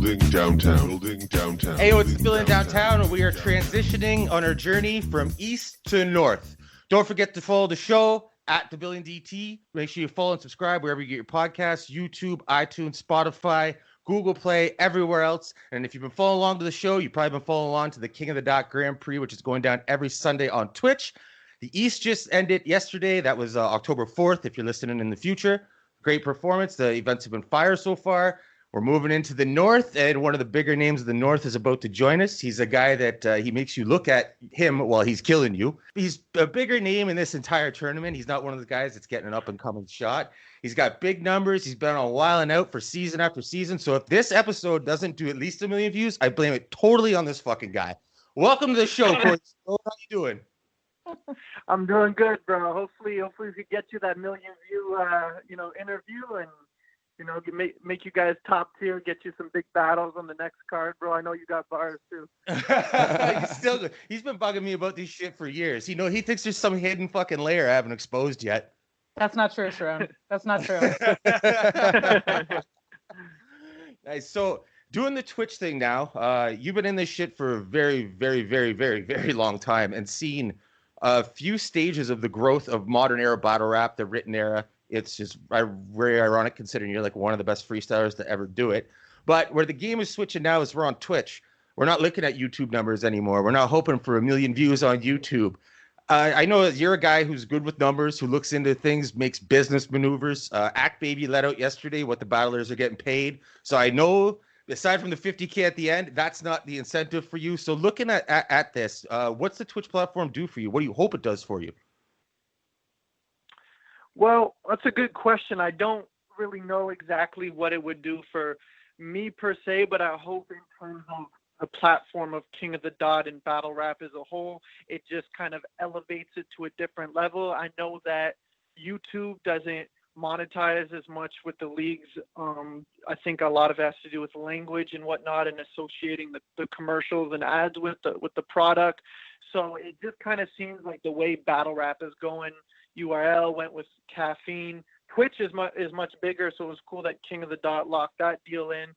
Building downtown. Building downtown. Hey, it's Building Downtown, and we are transitioning on our journey from east to north. Don't forget to follow the show at the Building DT. Make sure you follow and subscribe wherever you get your podcasts: YouTube, iTunes, Spotify, Google Play, everywhere else. And if you've been following along to the show, you've probably been following along to the King of the Dot Grand Prix, which is going down every Sunday on Twitch. The East just ended yesterday. That was October 4th, if you're listening in the future. Great performance. The events have been fire so far. We're moving into the North, and one of the bigger names of the North is about to join us. He's a guy that he makes you look at him while he's killing you. He's a bigger name in this entire tournament. He's not one of the guys that's getting an up-and-coming shot. He's got big numbers. He's been on Wild and Out for season after season. So if this episode doesn't do at least 1 million views, I blame it totally on this fucking guy. Welcome to the show, Corey. How you doing? I'm doing good, bro. Hopefully we could get you that 1 million view, interview and, make you guys top tier, get you some big battles on the next card, bro. I know you got bars too. He's been bugging me about this shit for years. He thinks there's some hidden fucking layer I haven't exposed yet. That's not true, Charron. That's not true. Nice. So doing the Twitch thing now, you've been in this shit for a very, very, very, very, very long time and seen a few stages of the growth of modern era battle rap, the written era. It's just very ironic considering you're like one of the best freestylers to ever do it. But where the game is switching now is we're on Twitch. We're not looking at YouTube numbers anymore. We're not hoping for 1 million views on YouTube. I know you're a guy who's good with numbers, who looks into things, makes business maneuvers. Act Baby let out yesterday what the battlers are getting paid. So I know, aside from the 50K at the end, that's not the incentive for you. So looking at this, what's the Twitch platform do for you? What do you hope it does for you? Well, that's a good question. I don't really know exactly what it would do for me per se, but I hope in terms of the platform of King of the Dot and battle rap as a whole, it just kind of elevates it to a different level. I know that YouTube doesn't monetize as much with the leagues. I think a lot of it has to do with language and whatnot and associating the commercials and ads with the product. So it just kind of seems like the way battle rap is going, URL went with caffeine. Twitch is much bigger, so it was cool that King of the Dot locked that deal in.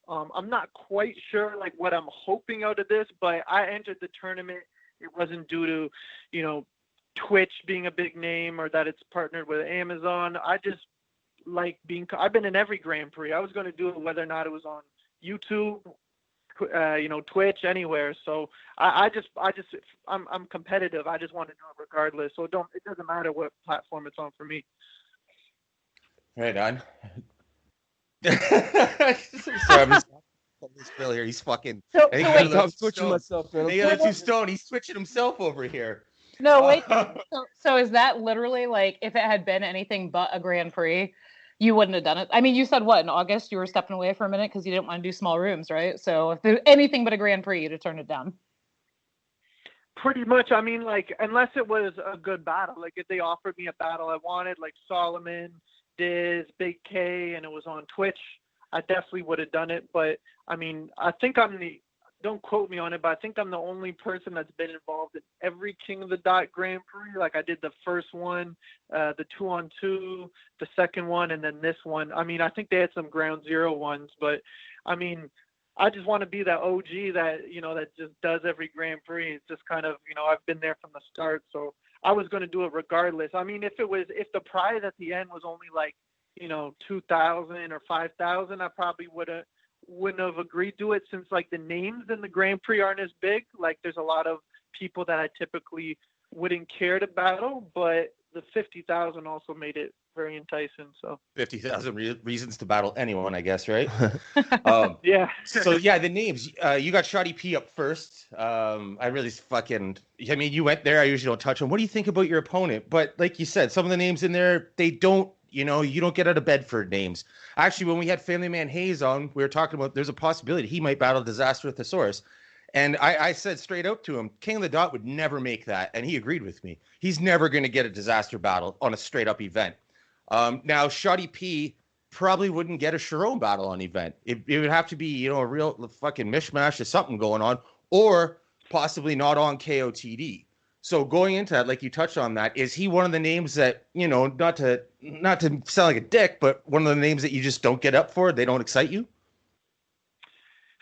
I'm not quite sure like what I'm hoping out of this, but I entered the tournament. It wasn't due to, Twitch being a big name or that it's partnered with Amazon. I just like I've been in every Grand Prix. I was going to do it whether or not it was on YouTube, Twitch, anywhere. So I'm competitive. I just want to do it regardless. So it doesn't matter what platform it's on for me. Right on. Sorry, I'm just Phil here. He's fucking. I'm switching myself. Man. He's switching himself over here. No, wait. So is that literally like if it had been anything but a Grand Prix, you wouldn't have done it? I mean, you said what, in August you were stepping away for a minute because you didn't want to do small rooms, right? So if there's anything but a Grand Prix, you'd have turned it down. Pretty much. I mean, like, unless it was a good battle, like if they offered me a battle I wanted, like Solomon, Diz, Big K, and it was on Twitch, I definitely would have done it. But I mean, I think don't quote me on it, but I think I'm the only person that's been involved in every King of the Dot Grand Prix. Like I did the first one, the 2-on-2, the second one, and then this one. I mean, I think they had some ground zero ones, but I mean, I just want to be that OG that, that just does every Grand Prix. It's just kind of, I've been there from the start. So I was going to do it regardless. I mean, if the prize at the end was only like, 2,000 or 5,000, I probably wouldn't have agreed to it, since like the names in the Grand Prix aren't as big. Like there's a lot of people that I typically wouldn't care to battle, but the 50,000 also made it very enticing. So 50,000 reasons to battle anyone, I guess, right? Yeah. So yeah, the names. You got Shotti P up first. You went there. I usually don't touch them. What do you think about your opponent? But like you said, some of the names in there, they don't. You don't get out of bed for names. Actually, when we had Family Man Hayes on, we were talking about there's a possibility he might battle Disaster with Thesaurus. And I said straight out to him, King of the Dot would never make that. And he agreed with me. He's never going to get a Disaster battle on a straight up event. Now, Shotti P probably wouldn't get a Charron battle on event. It would have to be, a real fucking mishmash of something going on, or possibly not on KOTD. So going into that, like you touched on that, is he one of the names that, not to sound like a dick, but one of the names that you just don't get up for? They don't excite you?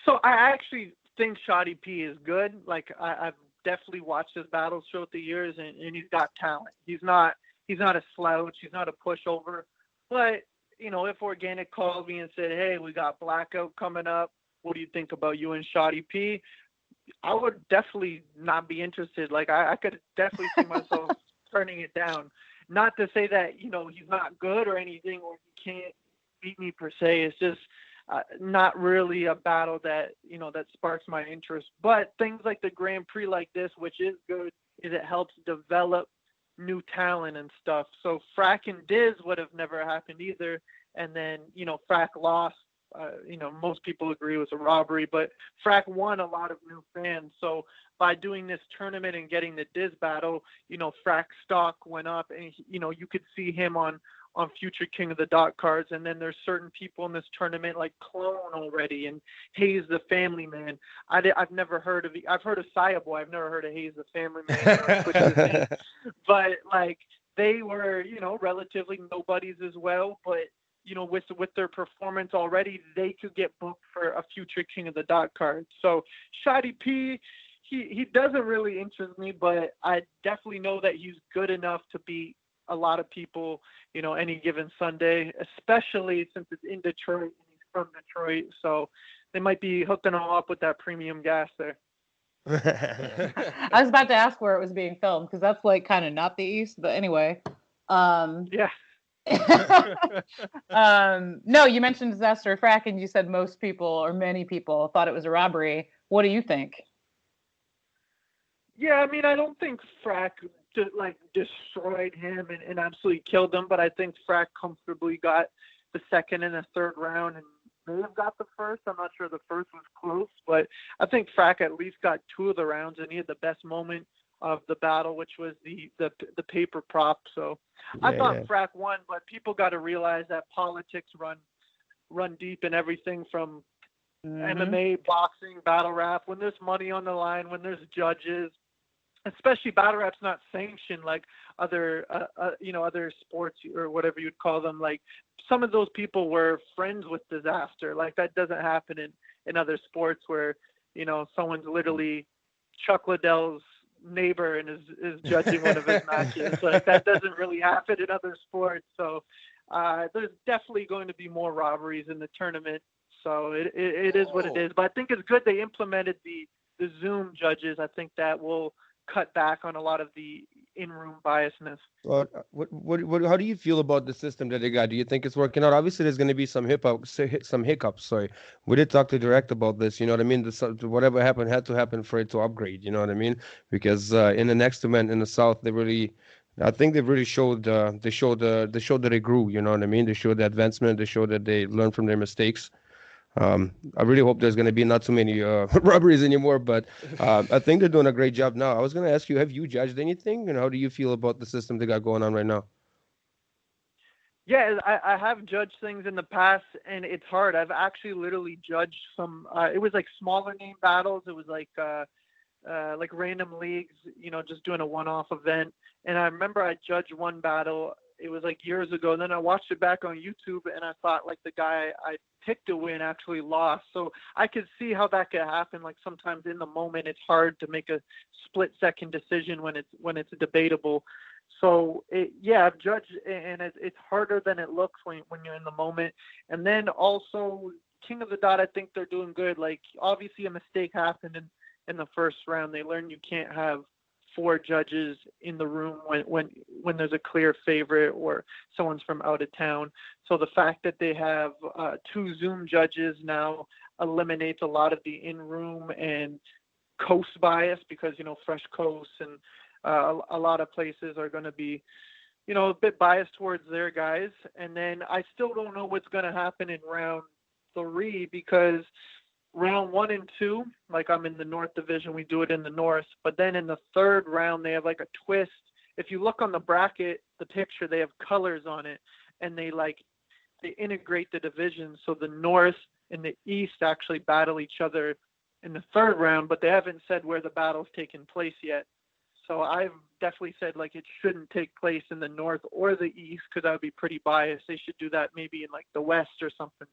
So I actually think Shotti P is good. Like I've definitely watched his battles throughout the years, and he's got talent. He's not a slouch. He's not a pushover. But if Organic called me and said, "Hey, we got Blackout coming up. What do you think about you and Shotti P?" I would definitely not be interested. Like I could definitely see myself turning it down. Not to say that he's not good or anything, or he can't beat me per se. It's just not really a battle that that sparks my interest. But things like the Grand Prix like this, which is good, is it helps develop new talent and stuff. So Frack and Diz would have never happened either. And then Frack lost. Most people agree it was a robbery, but Frack won a lot of new fans. So by doing this tournament and getting the Diz battle, Frack's stock went up, and you could see him on future King of the Dot cards. And then there's certain people in this tournament like Clone already, and Hayes the Family Man. I've never heard of. I've heard of Saya Boy. I've never heard of Hayes the Family Man. But like they were, relatively nobodies as well. But with their performance already, they could get booked for a future King of the Dot card. So Shotti P, he doesn't really interest me, but I definitely know that he's good enough to beat a lot of people, any given Sunday, especially since it's in Detroit and he's from Detroit. So they might be hooking him up with that premium gas there. I was about to ask where it was being filmed, because that's like kind of not the East, but anyway. Yeah. No, you mentioned Disaster Frack, and you said most people or many people thought it was a robbery. What do you think? Yeah, I mean, I don't think Frack destroyed him and absolutely killed him, but I think Frack comfortably got the second and the third round, and may have got the first. I'm not sure the first was close, but I think Frack at least got two of the rounds, and he had the best moment of the battle, which was the paper prop. So I thought Frack won, but people got to realize that politics run deep in everything from MMA, boxing, battle rap. When there's money on the line, when there's judges, especially battle rap's not sanctioned like other other sports or whatever you'd call them. Like some of those people were friends with Disaster. Like that doesn't happen in other sports where someone's literally Chuck Liddell's neighbor and is judging one of his matches. Like that doesn't really happen in other sports. So there's definitely going to be more robberies in the tournament. So it is what it is. But I think it's good they implemented the Zoom judges. I think that will cut back on a lot of the in-room biasness. Well, how do you feel about the system that they got? Do you think it's working out? Obviously, there's going to be some hiccups. Sorry, we did talk to Direct about this. You know what I mean? Whatever happened had to happen for it to upgrade. You know what I mean? Because in the next event in the South, I think they really showed that they grew. You know what I mean? They showed the advancement. They showed that they learned from their mistakes. I really hope there's going to be not too many robberies anymore, but I think they're doing a great job now. I was going to ask you, have you judged anything? And how do you feel about the system they got going on right now? Yeah, I have judged things in the past, and it's hard. I've actually literally judged some. It was like smaller name battles. It was like random leagues, just doing a one-off event. And I remember I judged one battle. It was like years ago, and then I watched it back on YouTube, and I thought like the guy I picked to win actually lost. So I could see how that could happen. Like sometimes in the moment, it's hard to make a split-second decision when it's debatable. So I've judged, and it's harder than it looks when you're in the moment. And then also King of the Dot, I think they're doing good. Like obviously a mistake happened in the first round. They learned you can't have 4 judges in the room when there's a clear favorite or someone's from out of town. So the fact that they have 2 Zoom judges now eliminates a lot of the in-room and coast bias, because Fresh Coast and a lot of places are going to be a bit biased towards their guys. And then I still don't know what's going to happen in round 3, because round 1 and 2, like I'm in the North Division, we do it in the North. But then in the third round, they have like a twist. If you look on the bracket, the picture, they have colors on it, and they integrate the divisions. So the North and the East actually battle each other in the third round, but they haven't said where the battle's taken place yet. So I've definitely said like it shouldn't take place in the North or the East, because that would be pretty biased. They should do that maybe in like the West or something.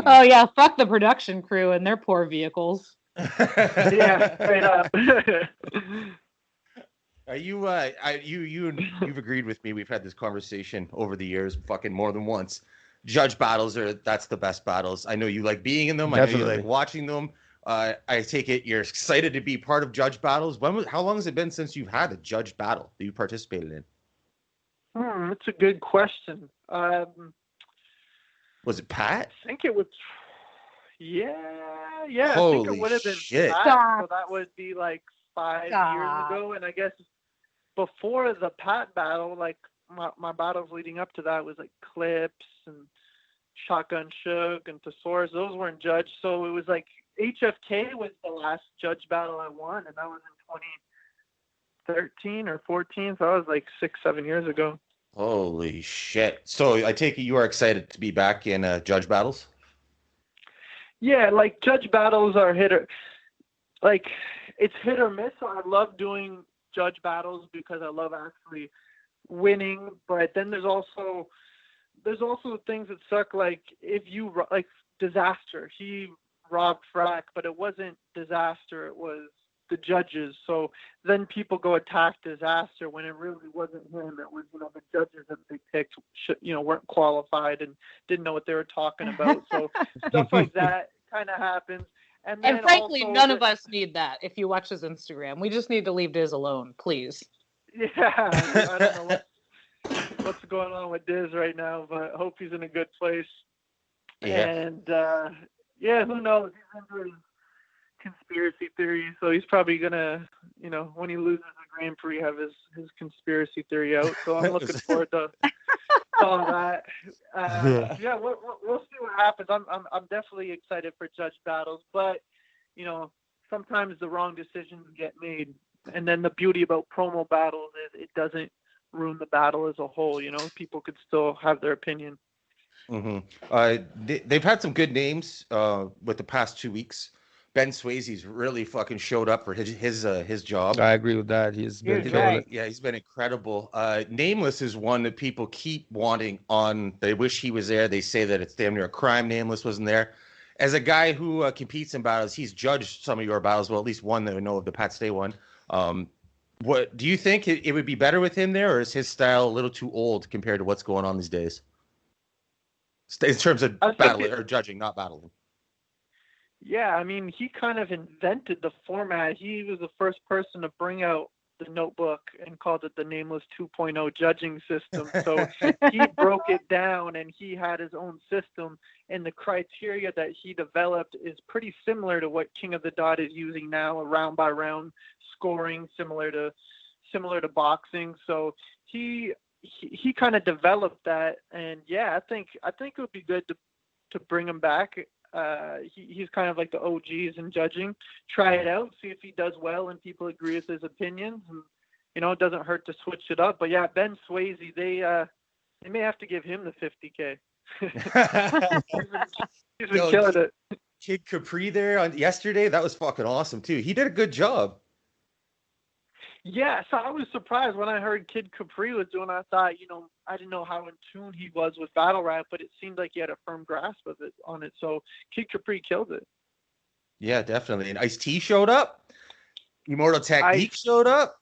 Oh yeah, fuck the production crew and their poor vehicles. Yeah, straight up. Are you've agreed with me. We've had this conversation over the years, fucking more than once. Judge battles that's the best battles. I know you like being in them. Definitely. I know you like watching them. I take it you're excited to be part of judge battles. How long has it been since you've had a judge battle that you participated in? That's a good question. Was it Pat? I think it was. Yeah. I Holy think it would have been shit. Pat, so that would be like 5 years Stop. ago. And I guess before the Pat battle, like my battles leading up to that was like Clips and Shotgun Shook and Thesaurus. Those weren't judged, so it was like HFK was the last judge battle I won, and that was in 2013 or 14. So that was like 6-7 years ago. Holy shit. So I take it you are excited to be back in judge battles? Yeah, like judge battles are it's hit or miss. So I love doing judge battles because I love actually winning. But then there's also things that suck. Like if you like Disaster, he robbed Frack, but it wasn't Disaster. It was the judges. So then people go attack Disaster when it really wasn't him. It was the judges that they picked weren't qualified and didn't know what they were talking about. So stuff like that kind of happens. And frankly, none of us need that. If you watch his Instagram, we just need to leave Diz alone, please. Yeah, I don't know what's going on with Diz right now, but I hope he's in a good place. Yeah. And who knows? He's into his conspiracy theory, so he's probably gonna, when he loses the Grand Prix, have his conspiracy theory out. So I'm looking forward to all that. We'll see what happens. I'm definitely excited for judge battles, but sometimes the wrong decisions get made, and then the beauty about promo battles is it doesn't ruin the battle as a whole. People could still have their opinion. Mm-hmm. They've had some good names with the past 2 weeks. Ben Swayze's really fucking showed up for his job. I agree with that. He's been killing it. Yeah, he's been incredible. Nameless is one that people keep wanting on. They wish he was there. They say that it's damn near a crime Nameless wasn't there. As a guy who competes in battles, he's judged some of your battles. Well, at least one that we know of, the Pat Stay one. What do you think it would be better with him there, or is his style a little too old compared to what's going on these days? In terms of battling or judging, not battling. Yeah, I mean, he kind of invented the format. He was the first person to bring out the notebook and called it the Nameless 2.0 judging system. So he broke it down, and he had his own system. And the criteria that he developed is pretty similar to what King of the Dot is using now, a round by round scoring, similar to boxing. So he kind of developed that, and yeah, I think it would be good to bring him back. He's kind of like the OGs in judging. Try it out, see if he does well and people agree with his opinions, and it doesn't hurt to switch it up. But yeah, Ben Swayze, they may have to give him the $50K. He's been killing it. Kid Capri there yesterday, that was fucking awesome too. He did a good job. Yeah, so I was surprised when I heard Kid Capri was doing. I thought, I didn't know how in tune he was with battle rap, but it seemed like he had a firm grasp of it on it. So Kid Capri killed it. Yeah, definitely. And Ice-T showed up. Immortal Technique showed up.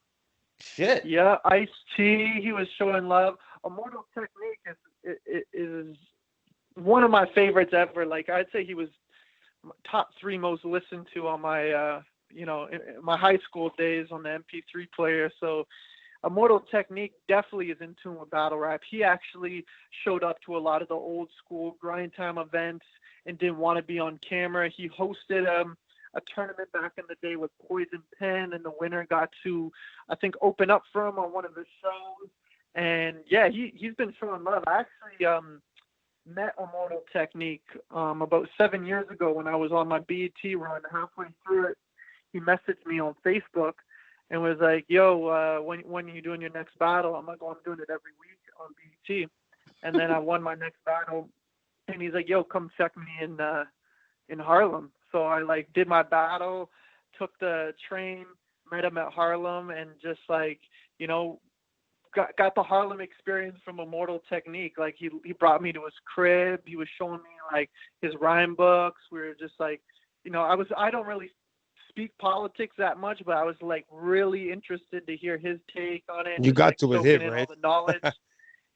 Shit. Yeah, Ice-T, he was showing love. Immortal Technique is one of my favorites ever. Like, I'd say he was top 3 most listened to on my in my high school days on the MP3 player. So Immortal Technique definitely is in tune with battle rap. He actually showed up to a lot of the old school grind time events and didn't want to be on camera. He hosted a tournament back in the day with Poison Pen, and the winner got to, I think, open up for him on one of his shows. And yeah, he's been showing love. I actually met Immortal Technique about 7 years ago when I was on my BET run. Halfway through it, he messaged me on Facebook and was like, yo, when are you doing your next battle? I'm like, oh, I'm doing it every week on BET. And then I won my next battle, and he's like, yo, come check me in Harlem. So I did my battle, took the train, met him at Harlem, and just got the Harlem experience from Immortal Technique. Like he brought me to his crib. He was showing me like his rhyme books. We were just like, I don't really speak politics that much, but I was like really interested to hear his take on it. You just, got like, to with soaking him, in right? all the knowledge.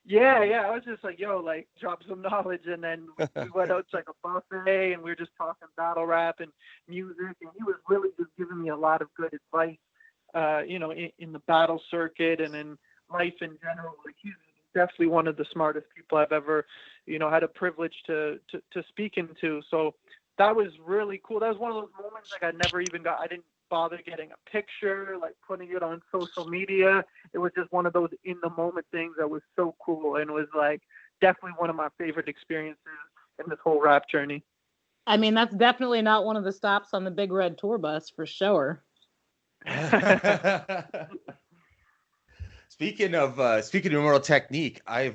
Yeah. I was just like, yo, like drop some knowledge, and then we went out to like a buffet, and we were just talking battle rap and music, and he was really just giving me a lot of good advice, in the battle circuit and in life in general. Like he's definitely one of the smartest people I've ever, had a privilege to speak into. So that was really cool. That was one of those moments like I didn't bother getting a picture, like putting it on social media. It was just one of those in the moment things that was so cool, and was like definitely one of my favorite experiences in this whole rap journey. I mean, that's definitely not one of the stops on the Big Red tour bus for sure. Speaking of Immortal Technique, I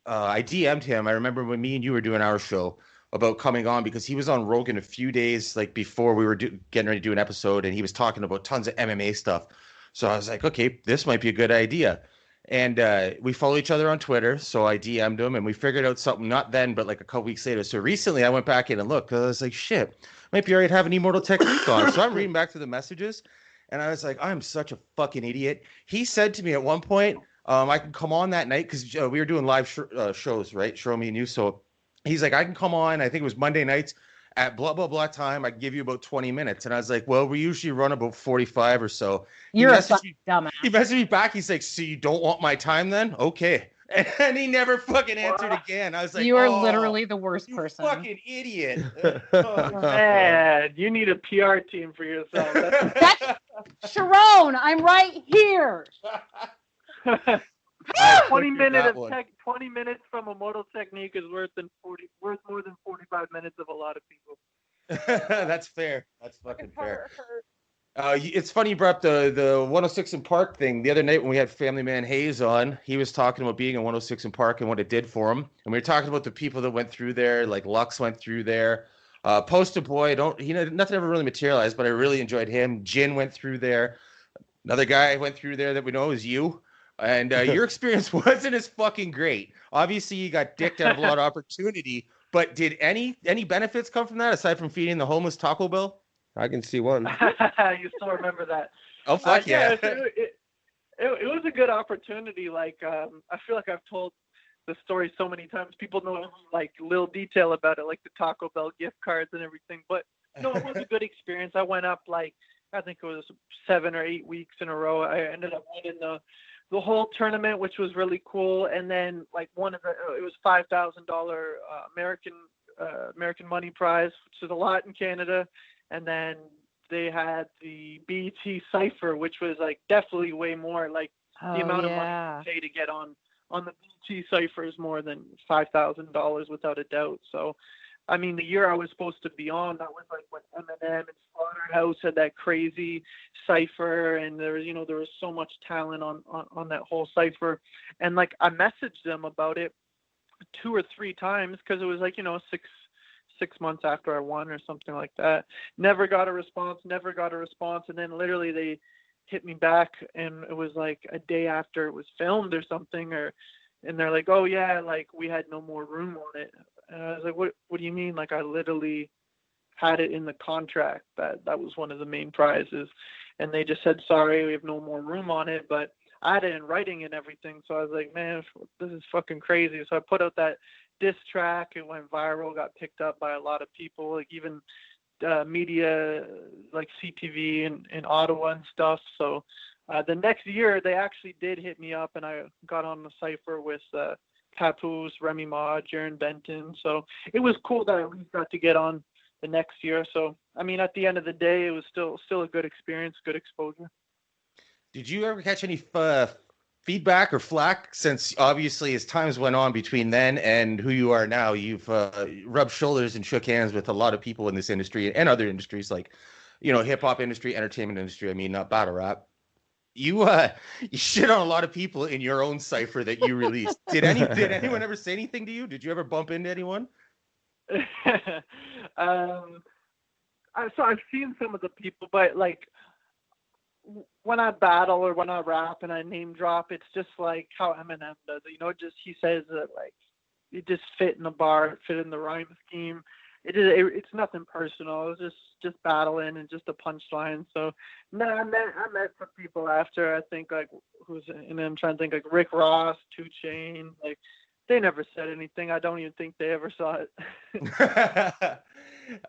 DM'd him. I remember when me and you were doing our show about coming on, because he was on Rogan a few days like before we were getting ready to do an episode, and he was talking about tons of MMA stuff. So I was like, okay, this might be a good idea. And we follow each other on Twitter, so I DM'd him, and we figured out something, not then, but like a couple weeks later. So recently I went back in and looked, because I was like, shit, might be all right having Immortal Technique on. So I'm reading back through the messages, and I was like, I'm such a fucking idiot. He said to me at one point, I can come on that night, because we were doing live shows, right? Show me and you. So he's like, I can come on, I think it was Monday nights at blah, blah, blah time. I can give you about 20 minutes. And I was like, well, we usually run about 45 or so. You're a fucking dumbass. He messaged me back. He's like, so you don't want my time then? Okay. And he never fucking answered again. I was like, you are literally the worst person. Fucking idiot. Man, you need a PR team for yourself. That's Charron, I'm right here. 20 minutes from Immortal Technique is worth more than 45 minutes of a lot of people. That's fair. That's fucking fair. It's funny you brought up the 106 in Park thing. The other night when we had Family Man Hayes on, he was talking about being in 106 in Park and what it did for him. And we were talking about the people that went through there, like Lux went through there. Poster Boy, nothing ever really materialized, but I really enjoyed him. Jin went through there. Another guy went through there that we know is you. And your experience wasn't as fucking great. Obviously, you got dicked out of a lot of opportunity, but did any benefits come from that aside from feeding the homeless Taco Bell? I can see one. You still remember that? Oh, fuck yeah. It was a good opportunity. Like, I feel like I've told the story so many times. People know like little detail about it, like the Taco Bell gift cards and everything. But it was a good experience. I went up like, I think it was 7 or 8 weeks in a row. I ended up winning the whole tournament, which was really cool. And then like it was $5,000 American money prize, which is a lot in Canada. And then they had the BET Cypher, which was like definitely way more. Like the amount of money you pay to get on the BET Cypher is more than $5,000 without a doubt. So, I mean, the year I was supposed to be on, that was like when Eminem and Slaughterhouse had that crazy cypher, and there was so much talent on that whole cypher. And like I messaged them about it 2 or 3 times, because it was like 6 months after I won or something like that. Never got a response. And then literally they hit me back, and it was like a day after it was filmed or something, and they're like, oh yeah, like we had no more room on it. And I was like, what do you mean? Like I literally had it in the contract that was one of the main prizes. And they just said, sorry, we have no more room on it. But I had it in writing and everything. So I was like, man, this is fucking crazy. So I put out that diss track. It went viral, got picked up by a lot of people, like even media like CTV in Ottawa and stuff. So the next year they actually did hit me up, and I got on the cypher with Papoose, Remy Ma, Jaron Benton. So it was cool that I at least got to get on the next year. So I mean, at the end of the day, it was still a good experience, good exposure. Did you ever catch any feedback or flack, since obviously as times went on between then and who you are now? You've rubbed shoulders and shook hands with a lot of people in this industry and other industries, like hip hop industry, entertainment industry. I mean, not battle rap. You shit on a lot of people in your own cipher that you released. Did anyone ever say anything to you? Did you ever bump into anyone? So I've seen some of the people, but like when I battle or when I rap and I name drop, it's just like how Eminem does it. Just he says that like it just fit in the bar, it fit in the rhyme scheme. It's nothing personal. It's just battling and just a punchline. So no, I met some people after. I think like and I'm trying to think like Rick Ross, 2 Chainz, like they never said anything. I don't even think they ever saw it.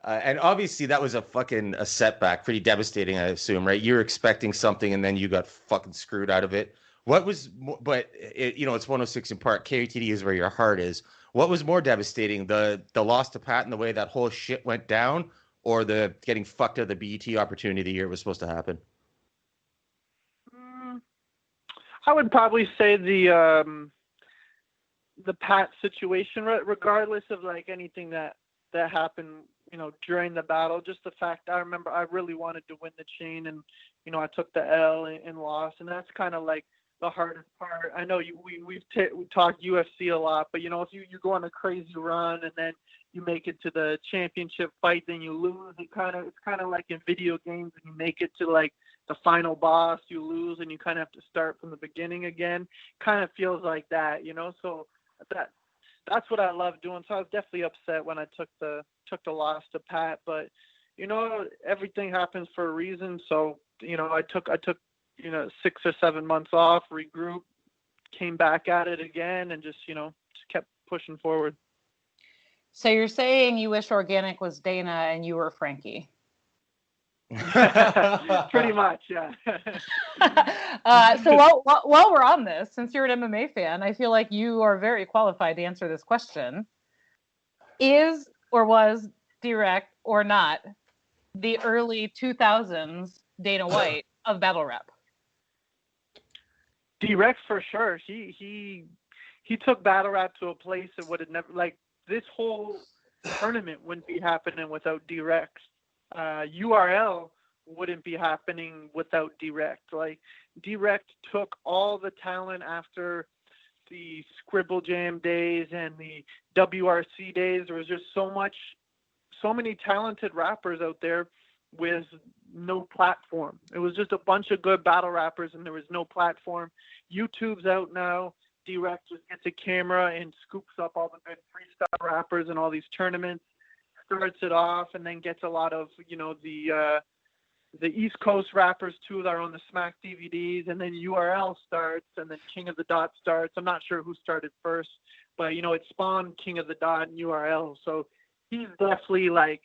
And obviously that was a setback, pretty devastating, I assume, right? You were expecting something and then you got fucking screwed out of it. It's 106 in Park. KOTD is where your heart is. What was more devastating, the loss to Pat and the way that whole shit went down, or the getting fucked out of the BET opportunity the year it was supposed to happen? I would probably say the Pat situation, regardless of like anything that happened, during the battle. Just the fact, I remember I really wanted to win the chain, and I took the L and lost, and that's kind of like the hardest part. I know we talked UFC a lot, but if you go on a crazy run and then you make it to the championship fight, then you lose. It's kind of like in video games, and you make it to like the final boss, you lose, and you kind of have to start from the beginning again. Kind of feels like that, So that's what I love doing. So I was definitely upset when I took the loss to Pat, but everything happens for a reason. So I took 6 or 7 months off, regrouped, came back at it again, and just kept pushing forward. So you're saying you wish Organic was Dana and you were Frankie? Pretty much, yeah. So while we're on this, since you're an MMA fan, I feel like you are very qualified to answer this question. Is or was Direct or not the early 2000s Dana White of battle rap? Direct for sure. He took battle rap to a place that would have never, like, this whole tournament wouldn't be happening without Direct. URL wouldn't be happening without Direct. Like, Direct took all the talent after the Scribble Jam days and the WRC days. There was just so many talented rappers out there with no platform. It was just a bunch of good battle rappers, and there was no platform. YouTube's out now. Direct just gets a camera and scoops up all the good freestyle rappers and all these tournaments, starts it off, and then gets a lot of the East Coast rappers too that are on the Smack DVDs, and then URL starts, and then King of the Dot starts. I'm not sure who started first, but it spawned King of the Dot and URL. So he's definitely like,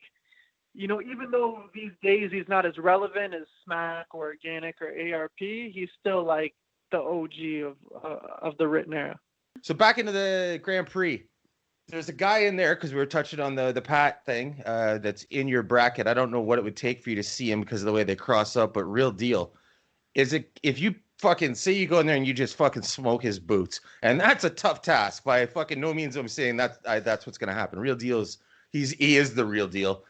even though these days he's not as relevant as Smack or Organic or ARP, he's still like the OG of the written era. So back into the Grand Prix. There's a guy in there, because we were touching on the Pat thing, that's in your bracket. I don't know what it would take for you to see him because of the way they cross up, but real deal. If you fucking say you go in there and you just fucking smoke his boots, and that's a tough task. By fucking no means I'm saying that's what's going to happen. Real deal is he is the real deal.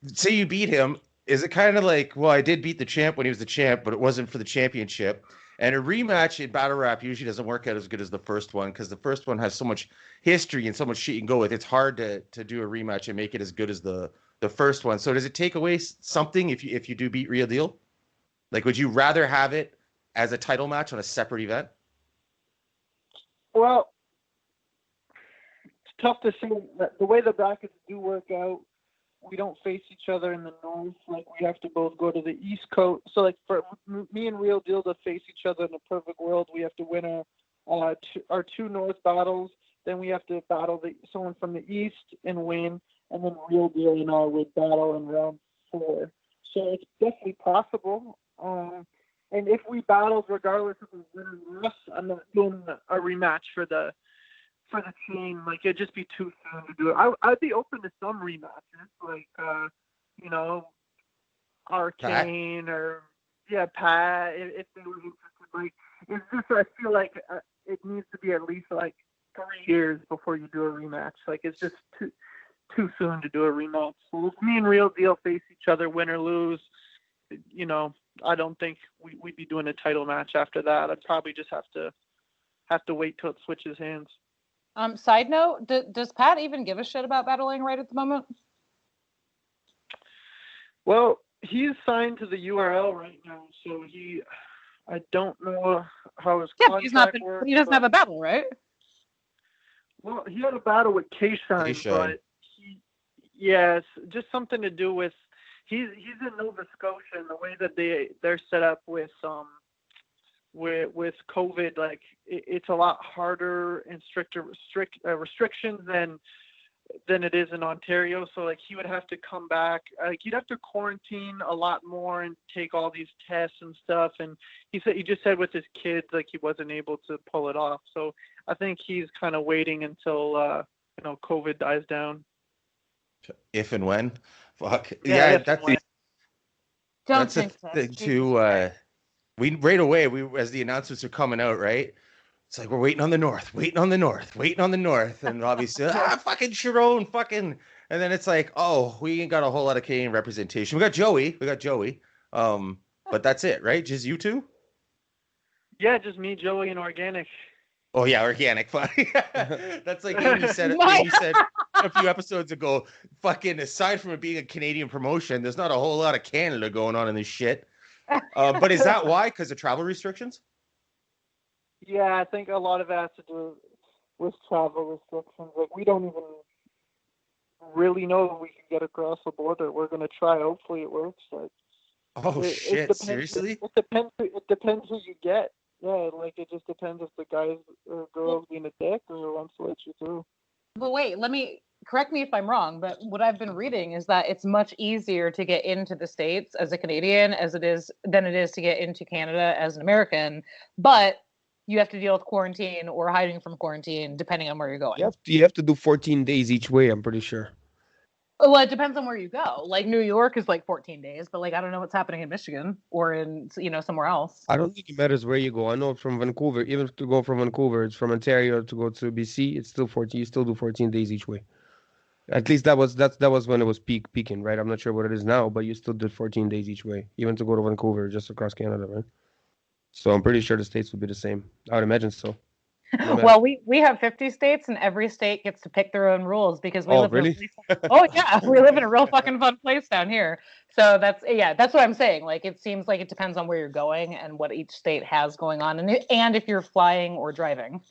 Say you beat him, is it kind of like, well, I did beat the champ when he was the champ, but it wasn't for the championship? And a rematch in battle rap usually doesn't work out as good as the first one, because the first one has so much history and so much shit you can go with. It's hard to do a rematch and make it as good as the first one. So does it take away something if you do beat Real Deal? Like, would you rather have it as a title match on a separate event? Well, it's tough to say. The way the brackets do work out, we don't face each other in the north. Like, we have to both go to the East Coast. So, like, for me and Real Deal to face each other in a perfect world, we have to win our 2 north battles. Then we have to battle someone from the East and win. And then Real Deal and I would battle in round 4. So it's definitely possible. And if we battle, regardless of the winner or loss, I'm not doing a rematch for the chain. Like, it'd just be too soon to do it. I'd be open to some rematches, like Arcane or Pat, if they were interested. Like, it's just, I feel like it needs to be at least like 3 years before you do a rematch. Like, it's just too soon to do a rematch. So if me and Real Deal face each other, win or lose, I don't think we'd be doing a title match after that. I'd probably just have to wait till it switches hands. Side note, does Pat even give a shit about battling right at the moment? Well, He's signed to the URL right now, so I don't know how his Yeah, but he's not. contract works. He doesn't have a battle, right? Well, he had a battle with K-Shine, but it's just something to do with he's in Nova Scotia, and the way that they're set up with COVID, like it's a lot harder and stricter restrictions than it is in Ontario. So like he would have to come back, like he'd have to quarantine a lot more and take all these tests and stuff. And he just said with his kids, like he wasn't able to pull it off. So I think he's kind of waiting until COVID dies down. If and when, fuck yeah, that's think the thing too. We right away as the announcements are coming out, right? It's like we're waiting on the North, and obviously fucking Charron, fucking, and then it's like, oh, we ain't got a whole lot of Canadian representation. We got Joey, but that's it, right? Just you two? Yeah, just me, Joey, and Organic. Oh yeah, Organic. That's like Amy said. Amy said a few episodes ago. Fucking aside from it being a Canadian promotion, there's not a whole lot of Canada going on in this shit. But is that why? Because of travel restrictions? Yeah, I think a lot of it has to do with travel restrictions. Like, we don't even really know if we can get across the border. We're going to try. Hopefully it works. Like, shit, seriously? It depends who you get. Yeah, like, it just depends if the guys or girls being a dick or wants to let you through. But wait, correct me if I'm wrong, but what I've been reading is that it's much easier to get into the States as a Canadian than it is to get into Canada as an American. But you have to deal with quarantine or hiding from quarantine, depending on where you're going. You have to do 14 days each way, I'm pretty sure. Well, it depends on where you go. Like New York is like 14 days, but like I don't know what's happening in Michigan or in somewhere else. I don't think it matters where you go. I know from Vancouver, even to go from Vancouver, it's from Ontario to go to BC, it's still 14. You still do 14 days each way. At least that was when it was peaking, right? I'm not sure what it is now, but you still did 14 days each way, even to go to Vancouver, just across Canada, right? So I'm pretty sure the states would be the same. I would imagine so. Well, we have 50 states, and every state gets to pick their own rules because we live really? we live in a real fucking fun place down here. So that's what I'm saying. Like, it seems like it depends on where you're going and what each state has going on, and if you're flying or driving.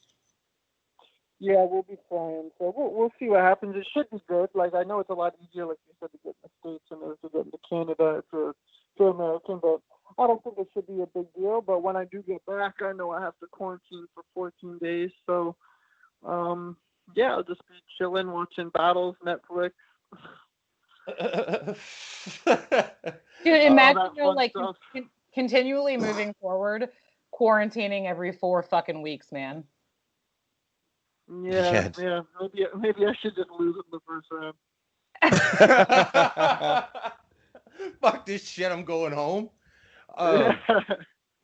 Yeah, we'll be fine. So we'll see what happens. It should be good. Like, I know it's a lot easier, like you said, to get in the States than it is to get into Canada for American, but I don't think it should be a big deal. But when I do get back, I know I have to quarantine for 14 days. So, yeah, I'll just be chilling, watching battles, Netflix. Dude, imagine continually moving forward, quarantining every 4 fucking weeks, man. Yeah. Maybe I should just lose in the first round. Fuck this shit, I'm going home.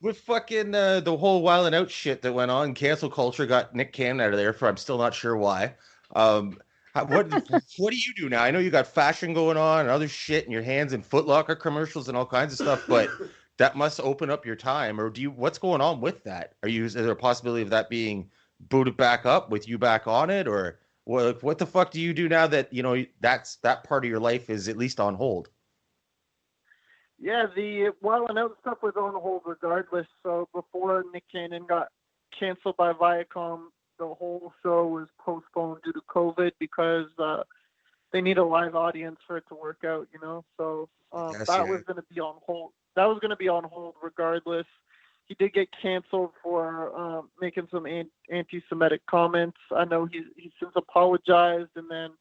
With fucking the whole Wild 'N Out shit that went on, cancel culture got Nick Cannon out of there for I'm still not sure why. What do you do now? I know you got fashion going on and other shit in your hands and Foot Locker commercials and all kinds of stuff, but that must open up your time. Or what's going on with that? Is there a possibility of that being booted back up with you back on it, or what the fuck do you do now that that part of your life is at least on hold? Yeah, the Wild 'N Out stuff was on hold regardless. So before Nick Cannon got canceled by Viacom, the whole show was postponed due to COVID because they need a live audience for it to work out, So was going to be on hold. That was going to be on hold regardless. He did get canceled for making some anti-Semitic comments. I know he's since apologized, and then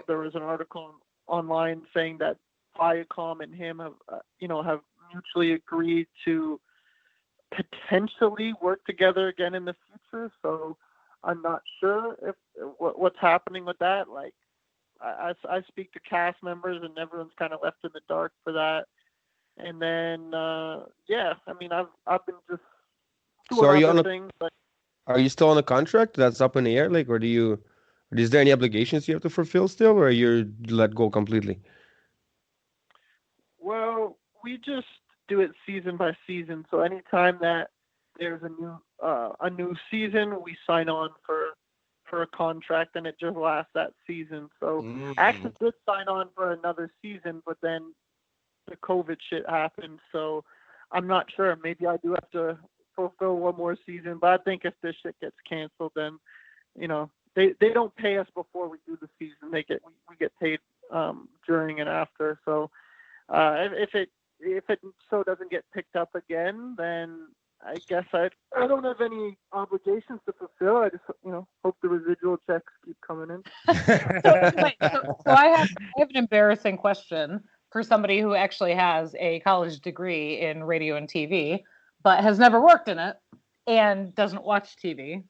there was an article online saying that Viacom and him have mutually agreed to potentially work together again in the future. So I'm not sure if what's happening with that. Like, I speak to cast members, and everyone's kind of left in the dark for that. And then, I've been just doing other things. Are you still on a contract that's up in the air? Like, or is there any obligations you have to fulfill still, or you're let go completely? Well, we just do it season by season. So anytime that there's a new season, we sign on for a contract, and it just lasts that season. So I actually did sign on for another season, but then the COVID shit happened. So I'm not sure. Maybe I do have to fulfill one more season. But I think if this shit gets canceled, then, you know, they don't pay us before we do the season. We get paid during and after. So if it so doesn't get picked up again, then I guess I don't have any obligations to fulfill. I just, you know, hope the residual checks keep coming in. So I have an embarrassing question for somebody who actually has a college degree in radio and TV, but has never worked in it and doesn't watch TV.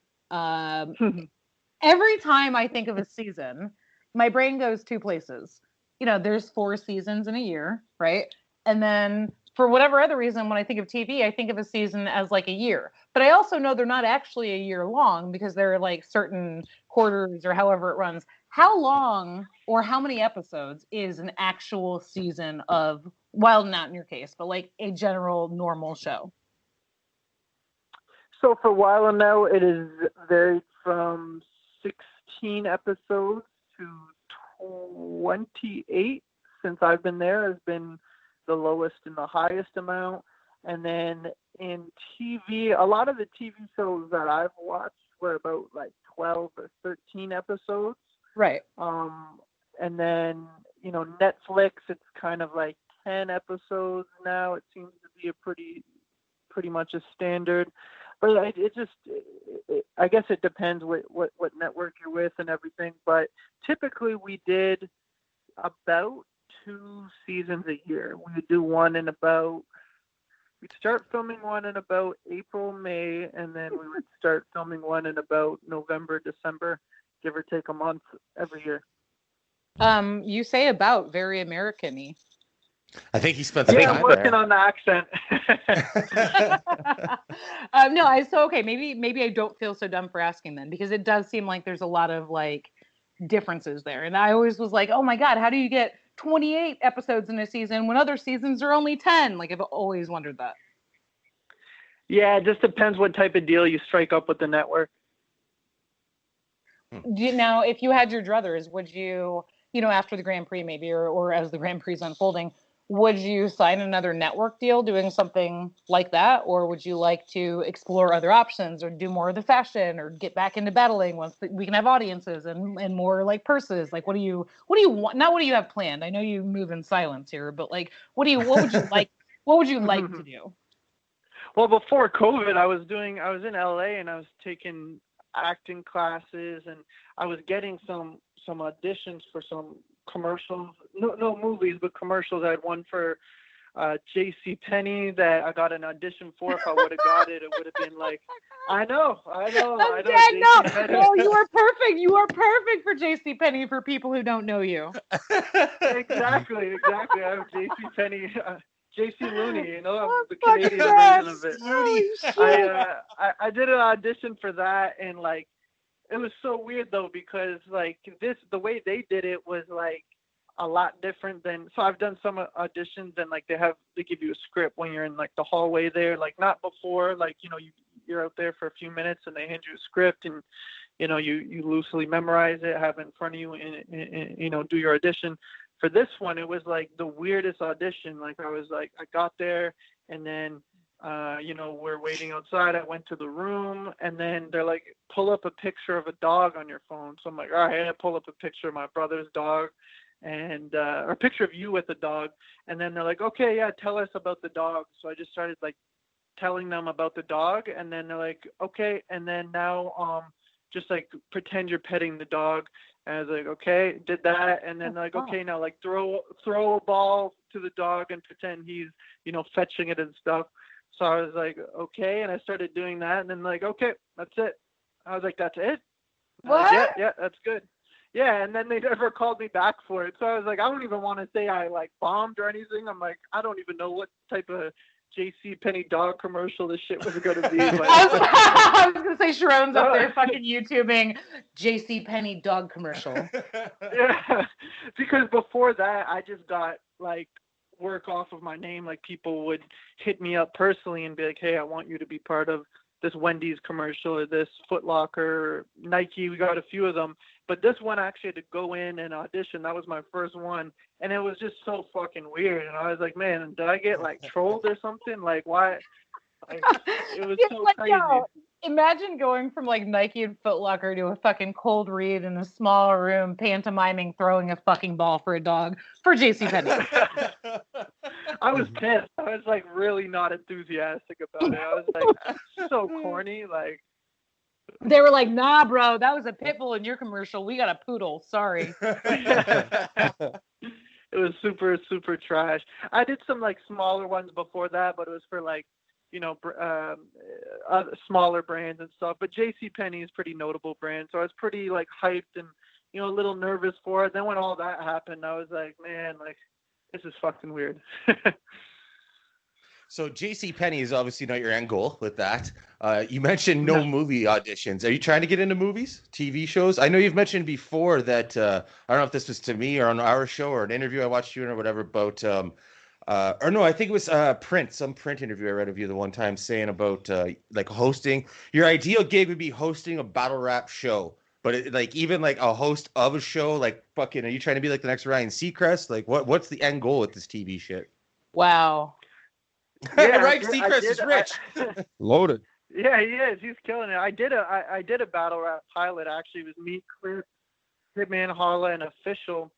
Every time I think of a season, my brain goes two places. You know, there's 4 seasons in a year, right? And then for whatever other reason, when I think of TV, I think of a season as like a year. But I also know they're not actually a year long because they're like certain quarters or however it runs. How long or how many episodes is an actual season of, well, not in your case, but like a general normal show? So for a while now, it is varied from 16 episodes to 28 since I've been there has been the lowest and the highest amount. And then in TV, a lot of the TV shows that I've watched were about like 12 or 13 episodes. Right. And then, you know, Netflix, it's kind of like 10 episodes now. It seems to be a pretty much a standard. But I guess it depends what network you're with and everything. But typically we did about 2 seasons a year. We would do we'd start filming one in about April, May, and then we would start filming one in about November, December, give or take a month every year. You say about very American-y. I think he spent some time I'm working on the accent. Okay. Maybe I don't feel so dumb for asking then, because it does seem like there's a lot of like differences there. And I always was like, oh my God, how do you get 28 episodes in a season when other seasons are only 10? Like, I've always wondered that. Yeah, it just depends what type of deal you strike up with the network. Now, if you had your druthers, would you, after the Grand Prix maybe, or as the Grand Prix is unfolding, would you sign another network deal doing something like that? Or would you like to explore other options or do more of the fashion or get back into battling once we can have audiences and more like purses? Like, what do you want? Not what do you have planned? I know you move in silence here, but like, what would you like? What would you like to do? Well, before COVID, I was in LA and I was taking acting classes and I was getting some auditions for some commercials, no movies, but commercials. I had one for J.C. Penney that I got an audition for. If I would have got it, it would have been like, I know. No, you are perfect. You are perfect for J.C. Penney for people who don't know you. Exactly. I have J.C. Penney, J.C. Looney, the Canadian version of it. I did an audition for that, and like, it was so weird though, because like the way they did it was like a lot different than, so I've done some auditions and like they give you a script when you're in like the hallway there, like not before, like, you're out there for a few minutes and they hand you a script and, you loosely memorize it, have it in front of you and do your audition. For this one, it was like the weirdest audition. Like I got there and then, we're waiting outside. I went to the room and then they're like, pull up a picture of a dog on your phone. So I'm like, all right, I pull up a picture of my brother's dog and or a picture of you with a dog. And then they're like, okay, yeah, tell us about the dog. So I just started like telling them about the dog. And then they're like, okay. And then now just like pretend you're petting the dog. And I was like, okay, did that. And then they're like, okay, now like throw a ball to the dog and pretend he's, fetching it and stuff. So I was like, okay. And I started doing that. And then like, okay, that's it. I was like, that's it? What? Like, yeah, that's good. Yeah. And then they never called me back for it. So I was like, I don't even want to say I like bombed or anything. I'm like, I don't even know what type of J.C. Penney dog commercial this shit was going to be. Like, I was going to say Charron's up there fucking YouTubing J.C. Penney dog commercial. Yeah. Because before that, I just got like work off of my name. Like people would hit me up personally and be like, hey, I want you to be part of this Wendy's commercial or this Foot Locker, Nike. We got a few of them, but this one I actually had to go in and audition. That was my first one, and it was just so fucking weird. And I was like, man, did I get like trolled or something? Like, why? Like, it was so crazy. Yo, imagine going from like Nike and Foot Locker to a fucking cold read in a small room, pantomiming throwing a fucking ball for a dog for JCPenney. I was pissed. I was like really not enthusiastic about it. I was like, so corny. Like, they were like, nah, bro, that was a pit bull in your commercial. We got a poodle. Sorry. It was super, super trash. I did some like smaller ones before that, but it was for like, you know, other smaller brands and stuff. But JCPenney is pretty notable brand, so I was pretty like hyped and, you know, a little nervous for it. Then when all that happened, I was like, man, like, this is fucking weird. So JCPenney is obviously not your end goal with that. You mentioned no movie auditions. Are you trying to get into movies, TV shows? I know you've mentioned before that, I don't know if this was to me or on our show or an interview I watched you in or whatever about, or no, I think it was some print interview I read of you the one time saying about like hosting. Your ideal gig would be hosting a battle rap show. But it, like even like a host of a show, like fucking, are you trying to be like the next Ryan Seacrest? Like what's the end goal with this TV shit? Wow. Yeah, Ryan Seacrest is rich. Loaded. Yeah, he is. He's killing it. I did a battle rap pilot actually. It was me, Cliff, Hitman Holla, and Official.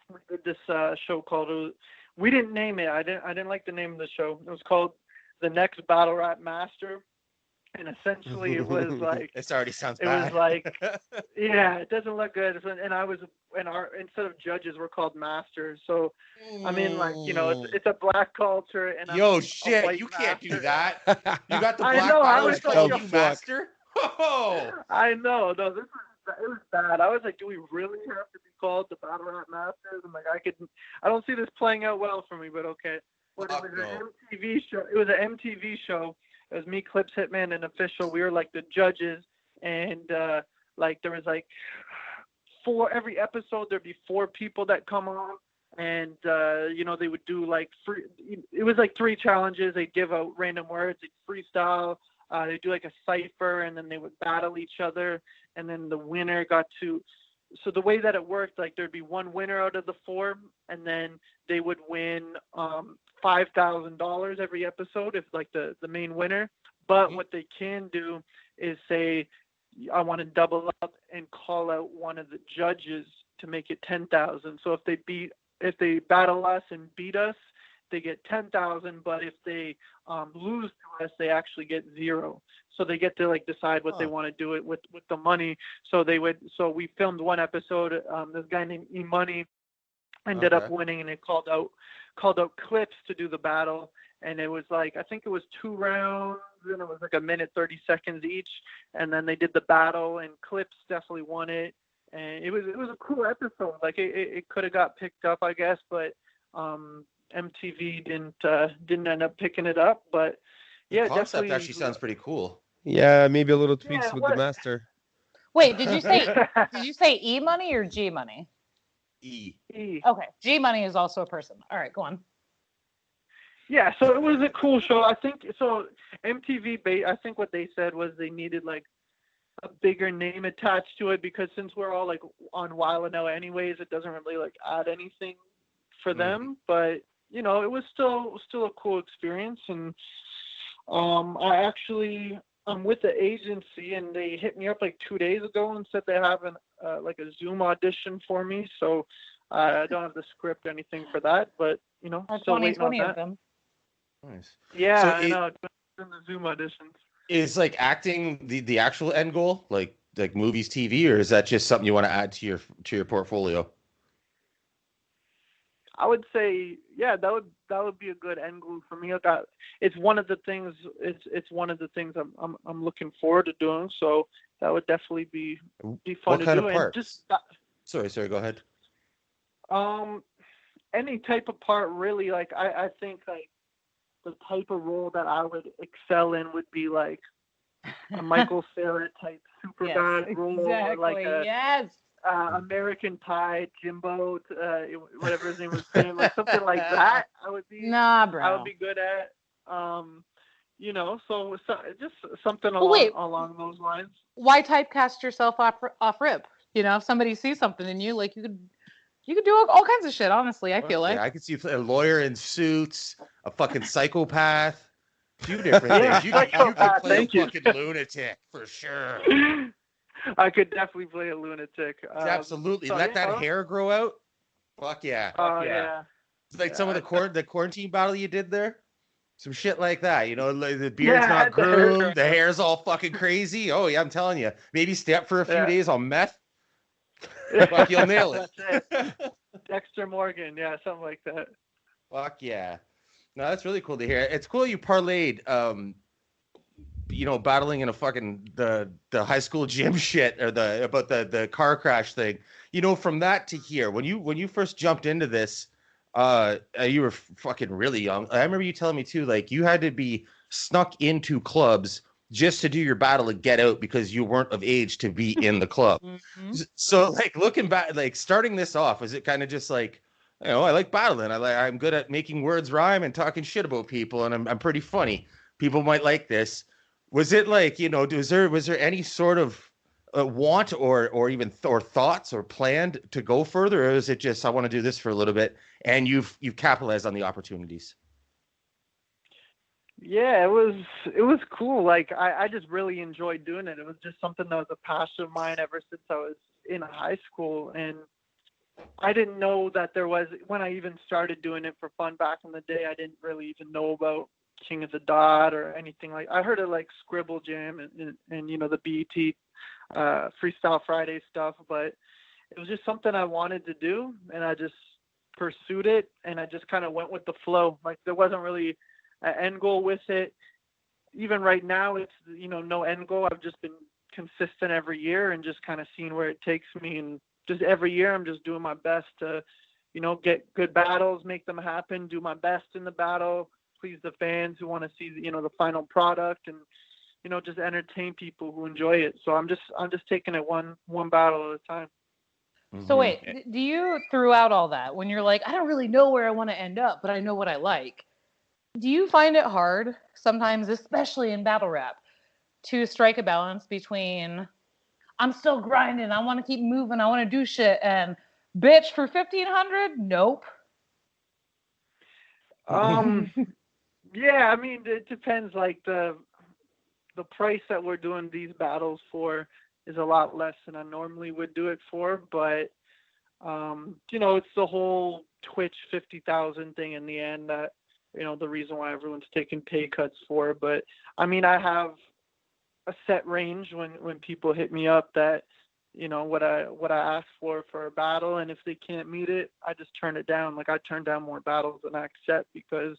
We did this show called. We didn't name it. I didn't like the name of the show. It was called The Next Battle Rap Master. And essentially, it was like this already sounds bad. It was like, yeah, it doesn't look good. And instead of judges, we're called masters. So, I mean, like, you know, it's a black culture. And yo, shit, you can't do that. You got the black powers called you master. Oh, I know. No, it was bad. I was like, do we really have to be called the battle rap masters? I'm like, I don't see this playing out well for me, but okay. But it was an MTV show. It was an MTV show. It was me, Clips, Hitman, and Official. We were like the judges, and like there was like every episode there'd be 4 people that come on, and you know, they would do like it was like 3 challenges. They'd give out random words, they'd freestyle, they'd do like a cipher, and then they would battle each other, and then the winner got to. So the way that it worked, like there'd be one winner out of the 4, and then they would win $5,000 every episode if like the main winner. But what they can do is say, I want to double up and call out one of the judges to make it 10,000. So if they battle us and beat us, they get 10,000. But if they lose to us, they actually get 0. So they get to like decide what they want to do it with the money. So we filmed one episode. This guy named E-Money ended up winning, and it called out Clips to do the battle. And it was like, I think it was 2 rounds, and it was like 1 minute 30 seconds each. And then they did the battle, and Clips definitely won it. And it was a cool episode. Like it could have got picked up, I guess, but MTV didn't end up picking it up. But yeah, the concept definitely actually sounds pretty cool. Yeah, maybe a little tweaks with the master. Wait, did you say E Money or G Money? E. Okay, G Money is also a person. All right, go on. Yeah, so it was a cool show. I think so. MTV, I think what they said was they needed like a bigger name attached to it, because since we're all like on Wild 'N Out anyways, it doesn't really like add anything for them. But you know, it was still a cool experience. And I'm with the agency, and they hit me up like 2 days ago and said they have like a Zoom audition for me. So I don't have the script or anything for that, but you know, still waiting on that. Of them. Nice. Yeah, So I know. In the Zoom auditions. Is like acting the actual end goal, like movies, TV, or is that just something you want to add to your portfolio? I would say, yeah, that would be a good end goal for me. It's one of the things. It's one of the things I'm looking forward to doing. So that would definitely be fun what to kind do. Of part? And just Sorry, go ahead. Any type of part, really. Like I think like the type of role that I would excel in would be like a Michael Cera type super guy role, or like a American Pie, Jimbo, whatever his name was, like something like that. I would be good at. so just something along those lines. Why typecast yourself off rip? If somebody sees something in you, like you could do all kinds of shit. Honestly, I feel like I could see a lawyer in suits, a fucking psychopath, a few different things. You could play a fucking lunatic for sure. I could definitely play a lunatic. Absolutely. Let that hair grow out. Fuck yeah. Yeah. It's like some of the quarantine battle you did there. Some shit like that, like the beard's not groomed, the hair's all fucking crazy. Oh yeah, I'm telling you. Maybe stay up for a few days on meth. Fuck, you'll nail it. That's it. Dexter Morgan, yeah, something like that. Fuck yeah. No, that's really cool to hear. It's cool you parlayed battling in a fucking the high school gym shit or about the car crash thing. From that to here, when you first jumped into this, you were fucking really young. I remember you telling me too, like you had to be snuck into clubs just to do your battle and get out because you weren't of age to be in the club. Mm-hmm. So like looking back, like starting this off, was it kind of just like, I like battling. I'm good at making words rhyme and talking shit about people, and I'm pretty funny. People might like this. Was it like, was there any sort of want or even thoughts or planned to go further, or is it just I want to do this for a little bit and you've capitalized on the opportunities? Yeah, it was cool. Like I just really enjoyed doing it. It was just something that was a passion of mine ever since I was in high school, and I didn't know that there was, when I even started doing it for fun back in the day, I didn't really even know about King of the Dot or anything. Like I heard of like Scribble Jam and the BET Freestyle Friday stuff, but it was just something I wanted to do, and I just pursued it, and I just kind of went with the flow. Like there wasn't really an end goal with it. Even right now, it's no end goal. I've just been consistent every year and just kind of seeing where it takes me, and just every year I'm just doing my best to get good battles, make them happen, do my best in the battle, please the fans who want to see the final product, and just entertain people who enjoy it. So I'm just taking it one battle at a time. So wait, do you, throughout all that, when you're like, I don't really know where I want to end up, but I know what I like, do you find it hard sometimes, especially in battle rap, to strike a balance between I'm still grinding, I want to keep moving, I want to do shit, and bitch, for 1,500, nope? Yeah, I mean, it depends. Like the price that we're doing these battles for is a lot less than I normally would do it for, but it's the whole Twitch 50,000 thing in the end that the reason why everyone's taking pay cuts for. But I mean, I have a set range when people hit me up that what I ask for a battle, and if they can't meet it, I just turn it down. Like I turn down more battles than I accept, because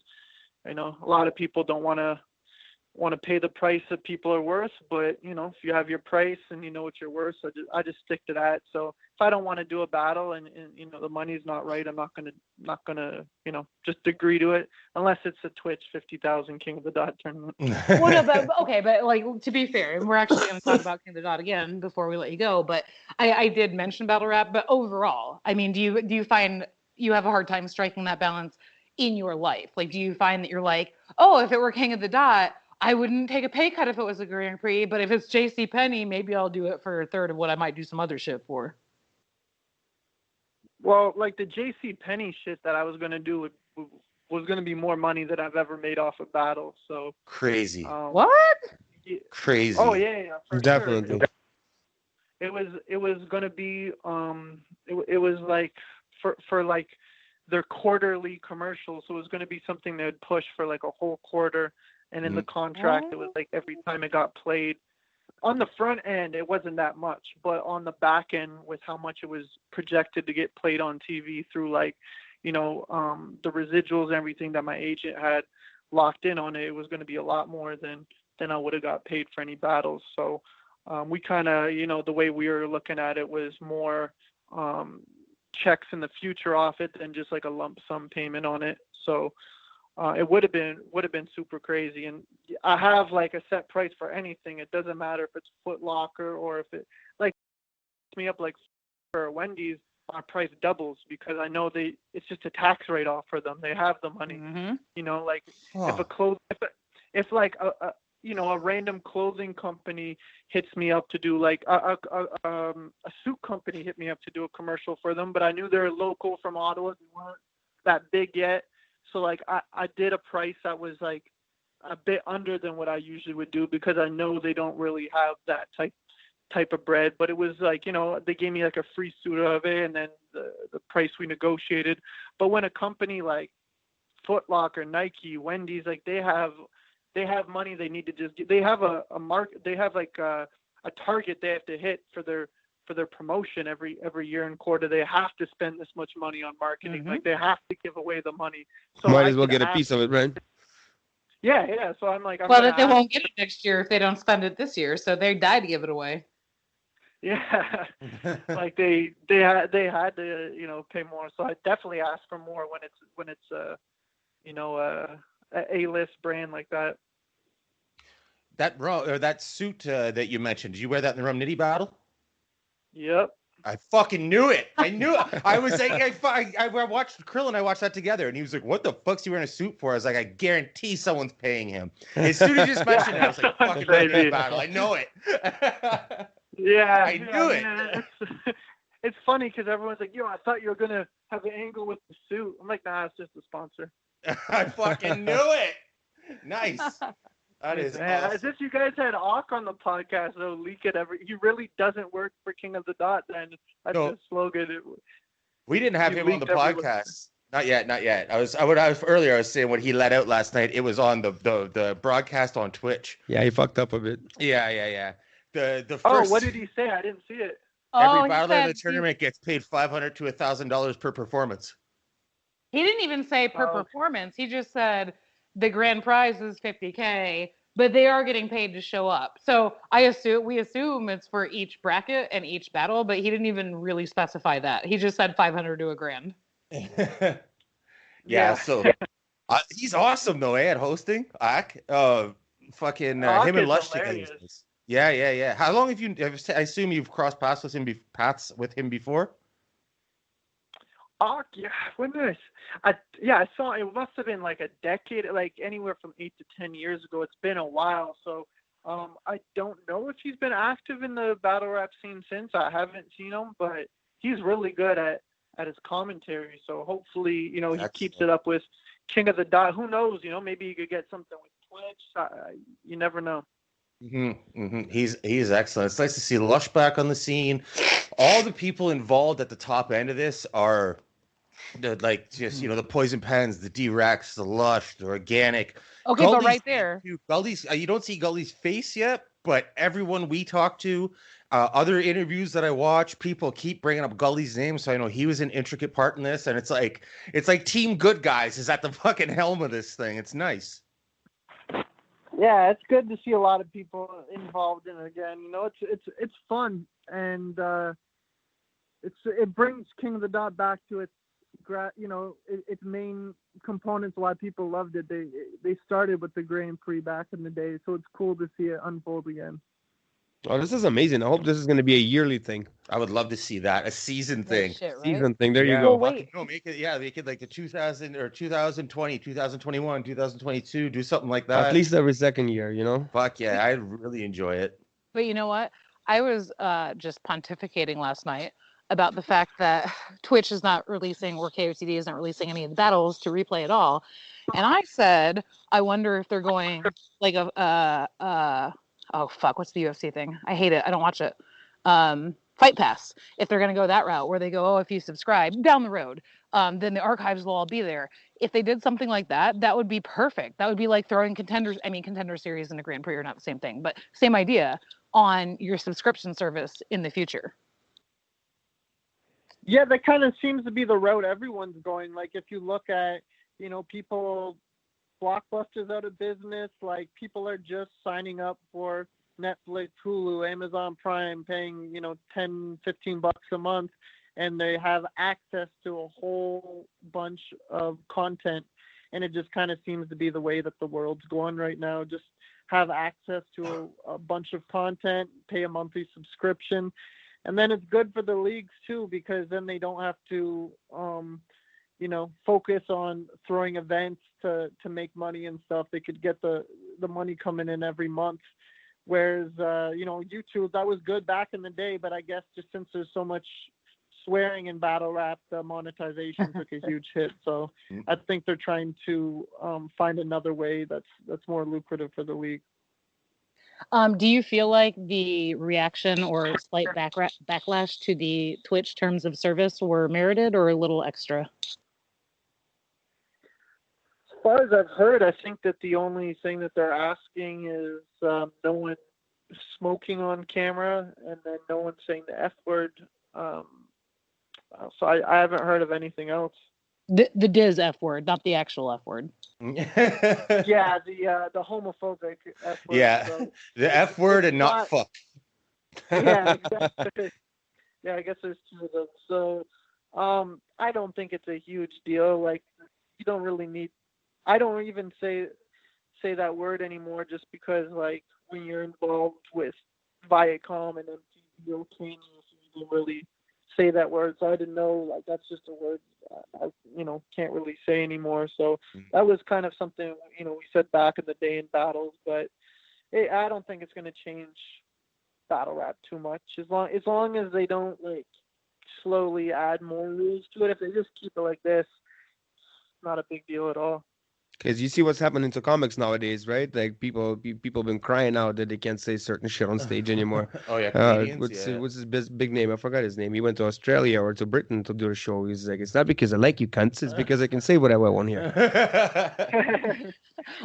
a lot of people don't want to pay the price that people are worth. But if you have your price and you know what you're worth, so I just stick to that. So if I don't want to do a battle and the money's not right, I'm not gonna just agree to it unless it's a Twitch 50,000 King of the Dot tournament. Well, no, but okay, but like, to be fair, and we're actually going to talk about King of the Dot again before we let you go, but I did mention battle rap. But overall, I mean, do you find you have a hard time striking that balance in your life? Like, do you find that you're like, oh, if it were King of the Dot, I wouldn't take a pay cut if it was a Grand Prix, but if it's JC Penney, maybe I'll do it for a third of what I might do some other shit for? Well, like the JC Penney shit that I was going to do was going to be more money than I've ever made off a battle. So crazy. What? Yeah. Crazy. Oh yeah, for definitely. Sure. It was going to be it was like for like their quarterly commercials. So it was going to be something they would push for like a whole quarter. And in the contract, it was like every time it got played. On the front end, it wasn't that much, but on the back end, with how much it was projected to get played on TV through like, the residuals and everything that my agent had locked in on it was going to be a lot more than I would have got paid for any battles. So we kind of, the way we were looking at it was more checks in the future off it than just like a lump sum payment on it. So it would have been super crazy. And I have like a set price for anything. It doesn't matter if it's Foot Locker or if it like me up like for Wendy's, our price doubles because I know it's just a tax write off for them. They have the money, like if if like a random clothing company hits me up to do like a suit company hit me up to do a commercial for them, but I knew they're local from Ottawa, they weren't that big yet. So like I did a price that was like a bit under than what I usually would do, because I know they don't really have that type of bread. But it was like, they gave me like a free suit of it, and then the price we negotiated. But when a company like Foot Locker, Nike, Wendy's, like they have money they need to they have a market, they have like a target they have to hit for their promotion every year and quarter. They have to spend this much money on marketing. Like they have to give away the money. So might as well get a piece of it, right? Yeah. So I'm like, well, that they won't get it next year if they don't spend it this year. So they die to give it away. Yeah, like they had to pay more. So I definitely ask for more when it's a A-list brand like that. That suit that you mentioned, did you wear that in the Rum Nitty battle? Yep. I fucking knew it. I knew it. I was like, I watched Krill and I watched that together, and he was like, "What the fuck's he wearing a suit for?" I was like, "I guarantee someone's paying him." As soon as you just mentioned it, I was like, "Fucking Rum Nitty battle." I know it. Yeah, I knew it. It's funny because everyone's like, "Yo, I thought you were gonna have an angle with the suit." I'm like, "Nah, it's just a sponsor." I fucking knew it. Nice. That is awesome. As if you guys had Auk on the podcast, though, leak it he really doesn't work for King of the Dot. Then that's the slogan. We didn't have him on the podcast. Not yet. I was earlier. I was saying what he let out last night. It was on the broadcast on Twitch. Yeah, he fucked up a bit. Yeah. The first. What did he say? I didn't see it. Every battler in the tournament gets paid $500 to $1,000 per performance. He didn't even say per performance. He just said the grand prize is $50K, but they are getting paid to show up. So we assume it's for each bracket and each battle, but he didn't even really specify that. He just said 500 to a grand. Yeah. So he's awesome though, at hosting. Him and Lush together. Yeah. How long have you? I assume you've crossed paths with him before. Yeah. When did I saw it. Must have been like a decade, like anywhere from 8 to 10 years ago. It's been a while, so I don't know if he's been active in the battle rap scene since. I haven't seen him, but he's really good at his commentary. So hopefully, he keeps it up with King of the Dot. Who knows? Maybe you could get something with Twitch. You never know. Mm-hmm. He's excellent. It's nice to see Lush back on the scene. All the people involved at the top end of this are the Poison Pens, the D-Rex, the Lush, the Organic. Okay, Gully's, but right there, Gully's. You don't see Gully's face yet, but everyone we talk to, other interviews that I watch, people keep bringing up Gully's name, so I know he was an intricate part in this. And it's like Team Good Guys is at the fucking helm of this thing. It's nice. Yeah, it's good to see a lot of people involved in it again. It's fun, and it brings King of the Dot back to its its main components. Why people loved it. They started with the Grand Prix back in the day, so it's cool to see it unfold again. Oh, this is amazing. I hope this is going to be a yearly thing. I would love to see that. A season thing. Shit, right? Season thing. There you go. Well, wait. No, make it like the 2000 or 2020, 2021, 2022. Do something like that. At least every second year, Fuck yeah. I really enjoy it. But you know what? I was just pontificating last night about the fact that Twitch is not releasing, or KOTD isn't releasing any of the battles to replay at all. And I said, I wonder if they're going like what's the UFC thing? I hate it. I don't watch it. Fight Pass. If they're going to go that route where they go, if you subscribe down the road, then the archives will all be there. If they did something like that, that would be perfect. That would be like throwing Contender Series and a Grand Prix are not the same thing, but same idea on your subscription service in the future. Yeah, that kind of seems to be the route everyone's going. Like if you look at, people, Blockbuster's out of business. Like people are just signing up for Netflix, Hulu, Amazon Prime, paying, $10, $15 a month, and they have access to a whole bunch of content. And it just kind of seems to be the way that the world's going right now. Just have access to a bunch of content, pay a monthly subscription. And then it's good for the leagues too, because then they don't have to, focus on throwing events to make money and stuff. They could get the the money coming in every month. Whereas, YouTube, that was good back in the day, but I guess just since there's so much swearing in battle rap, the monetization took a huge hit. So I think they're trying to find another way that's more lucrative for the league. Do you feel like the reaction or slight backlash to the Twitch terms of service were merited or a little extra? As far as I've heard, I think that the only thing that they're asking is no one smoking on camera and then no one saying the F word. So I haven't heard of anything else. The Diz F word, not the actual F word. Yeah, the homophobic F word. Yeah, so the F word and not fuck. Yeah, exactly. Yeah, I guess there's two of them. So I don't think it's a huge deal. Like, you don't really need. I don't even say that word anymore, just because, like, when you're involved with Viacom and MTV, you don't really say that word. So I didn't know, like, that's just a word I can't really say anymore. So that was kind of something, we said back in the day in battles, but I don't think it's going to change battle rap too much. As long as they don't, like, slowly add more rules to it. If they just keep it like this, it's not a big deal at all. Because you see what's happening to comics nowadays, right? Like people been crying out that they can't say certain shit on stage anymore. Oh yeah, Canadians, what's his big name? I forgot his name. He went to Australia or to Britain to do a show. He's like, it's not because I like you cunts, it's because I can say whatever I want here. Well,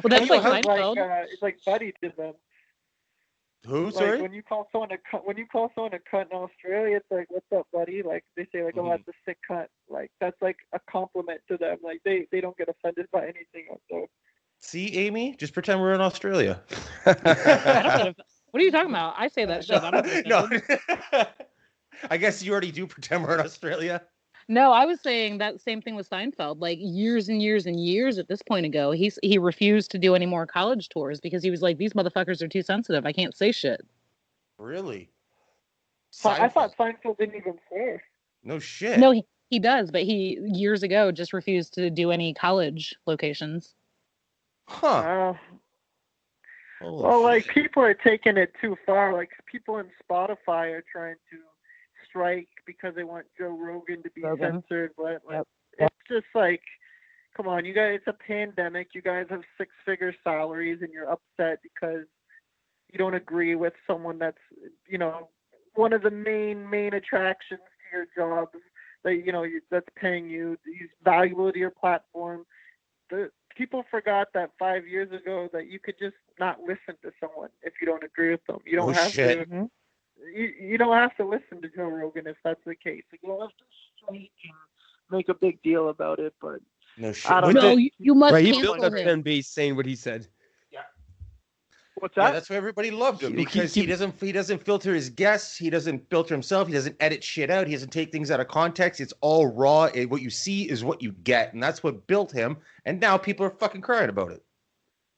that's like Seinfeld. It's like Buddy did them. Who? Like, Sorry. when you call someone a cunt in Australia, it's like, "What's up, buddy?" Like, they say, like, "Oh, that's a sick cunt." Like, that's like a compliment to them. Like, they don't get offended by anything. So. See, Amy, just pretend we're in Australia. I don't get what are you talking about? I say that shit. I don't get offended. No. I guess you already do pretend we're in Australia. No, I was saying that same thing with Seinfeld. Like, years and years and years at this point ago, he refused to do any more college tours because he was like, these motherfuckers are too sensitive. I can't say shit. Really? I thought Seinfeld didn't even swear. No shit. No, he does, but he years ago just refused to do any college locations. Huh. Well, like, people are taking it too far. Like, people in Spotify are trying to strike because they want Joe Rogan to be censored, but like, it's just like, come on, you guys, it's a pandemic. You guys have 6-figure salaries and you're upset because you don't agree with someone that's, one of the main attractions to your job that, that's paying you. He's valuable to your platform. The people forgot that 5 years ago that you could just not listen to someone if you don't agree with them. You don't have to. You don't have to listen to Joe Rogan if that's the case. You don't have to strike and make a big deal about it. But no shit. I don't know. You must. Right, he built that fan base saying what he said. Yeah. What's that? Yeah, that's why everybody loved him, because he doesn't filter his guests. He doesn't filter himself. He doesn't edit shit out. He doesn't take things out of context. It's all raw. What you see is what you get, and that's what built him. And now people are fucking crying about it.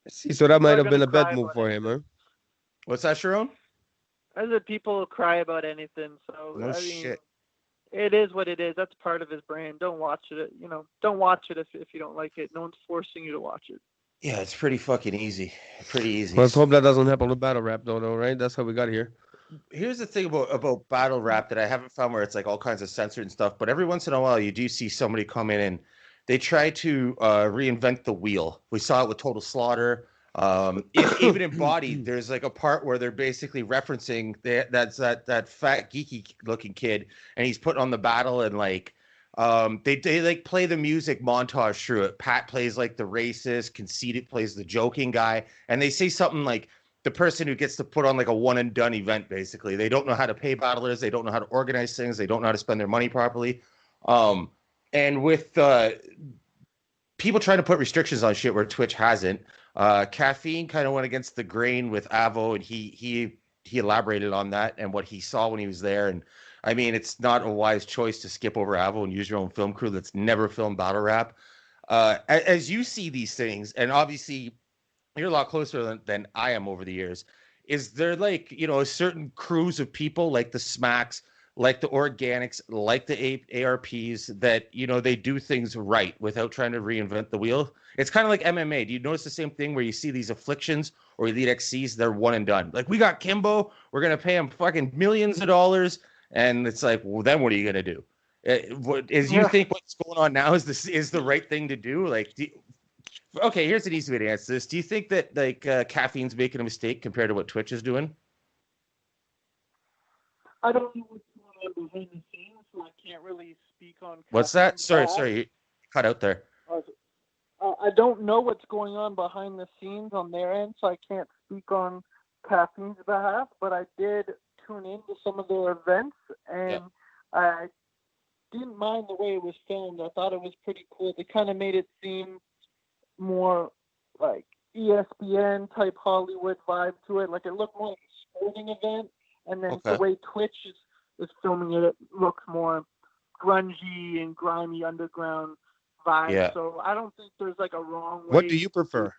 See, so that might have been a bad move for him, huh? What's that, Charron? I said people cry about anything, so No I mean, shit. It is what it is. That's part of his brand. Don't watch it. Don't watch it if you don't like it. No one's forcing you to watch it. Yeah, it's pretty fucking easy. Pretty easy. Let's hope that doesn't happen to battle rap, though, right? That's how we got here. Here's the thing about battle rap that I haven't found, where it's like all kinds of censored and stuff, but every once in a while you do see somebody come in and they try to reinvent the wheel. We saw it with Total Slaughter. Even in Body, there's like a part where they're basically referencing that fat geeky looking kid, and he's put on the battle, and like they like play the music montage through it. Pat plays like the racist, Conceited plays the joking guy, and they say something like the person who gets to put on like a one and done event. Basically, they don't know how to pay battlers, they don't know how to organize things, they don't know how to spend their money properly. And with people trying to put restrictions on shit where Twitch hasn't. Caffeine kind of went against the grain with Avo, and he elaborated on that and what he saw when he was there. And I mean, it's not a wise choice to skip over Avo and use your own film crew that's never filmed battle rap. As you see these things, and obviously you're a lot closer than I am over the years, is there like, a certain crews of people like the Smacks, like the organics, like the ARPs, that, you know, they do things right without trying to reinvent the wheel. It's kind of like MMA. Do you notice the same thing where you see these afflictions or elite XCs, they're one and done? Like, we got Kimbo, we're going to pay him fucking millions of dollars. And it's like, well, then what are you going to do? You think what's going on now is the right thing to do? Like, okay, here's an easy way to answer this. Do you think that, like, caffeine's making a mistake compared to what Twitch is doing? I don't know what's going on behind the scenes, so I can't really speak on. What's that? Sorry, you cut out there. I don't know what's going on behind the scenes on their end, so I can't speak on Caffeine's behalf. But I did tune into some of their events, and I didn't mind the way it was filmed. I thought it was pretty cool. They kind of made it seem more like ESPN type Hollywood vibe to it. Like, it looked more like a sporting event. And then the way Twitch is filming it, it looks more grungy and grimy underground vibe. Yeah. So I don't think there's like a wrong way. What do you prefer?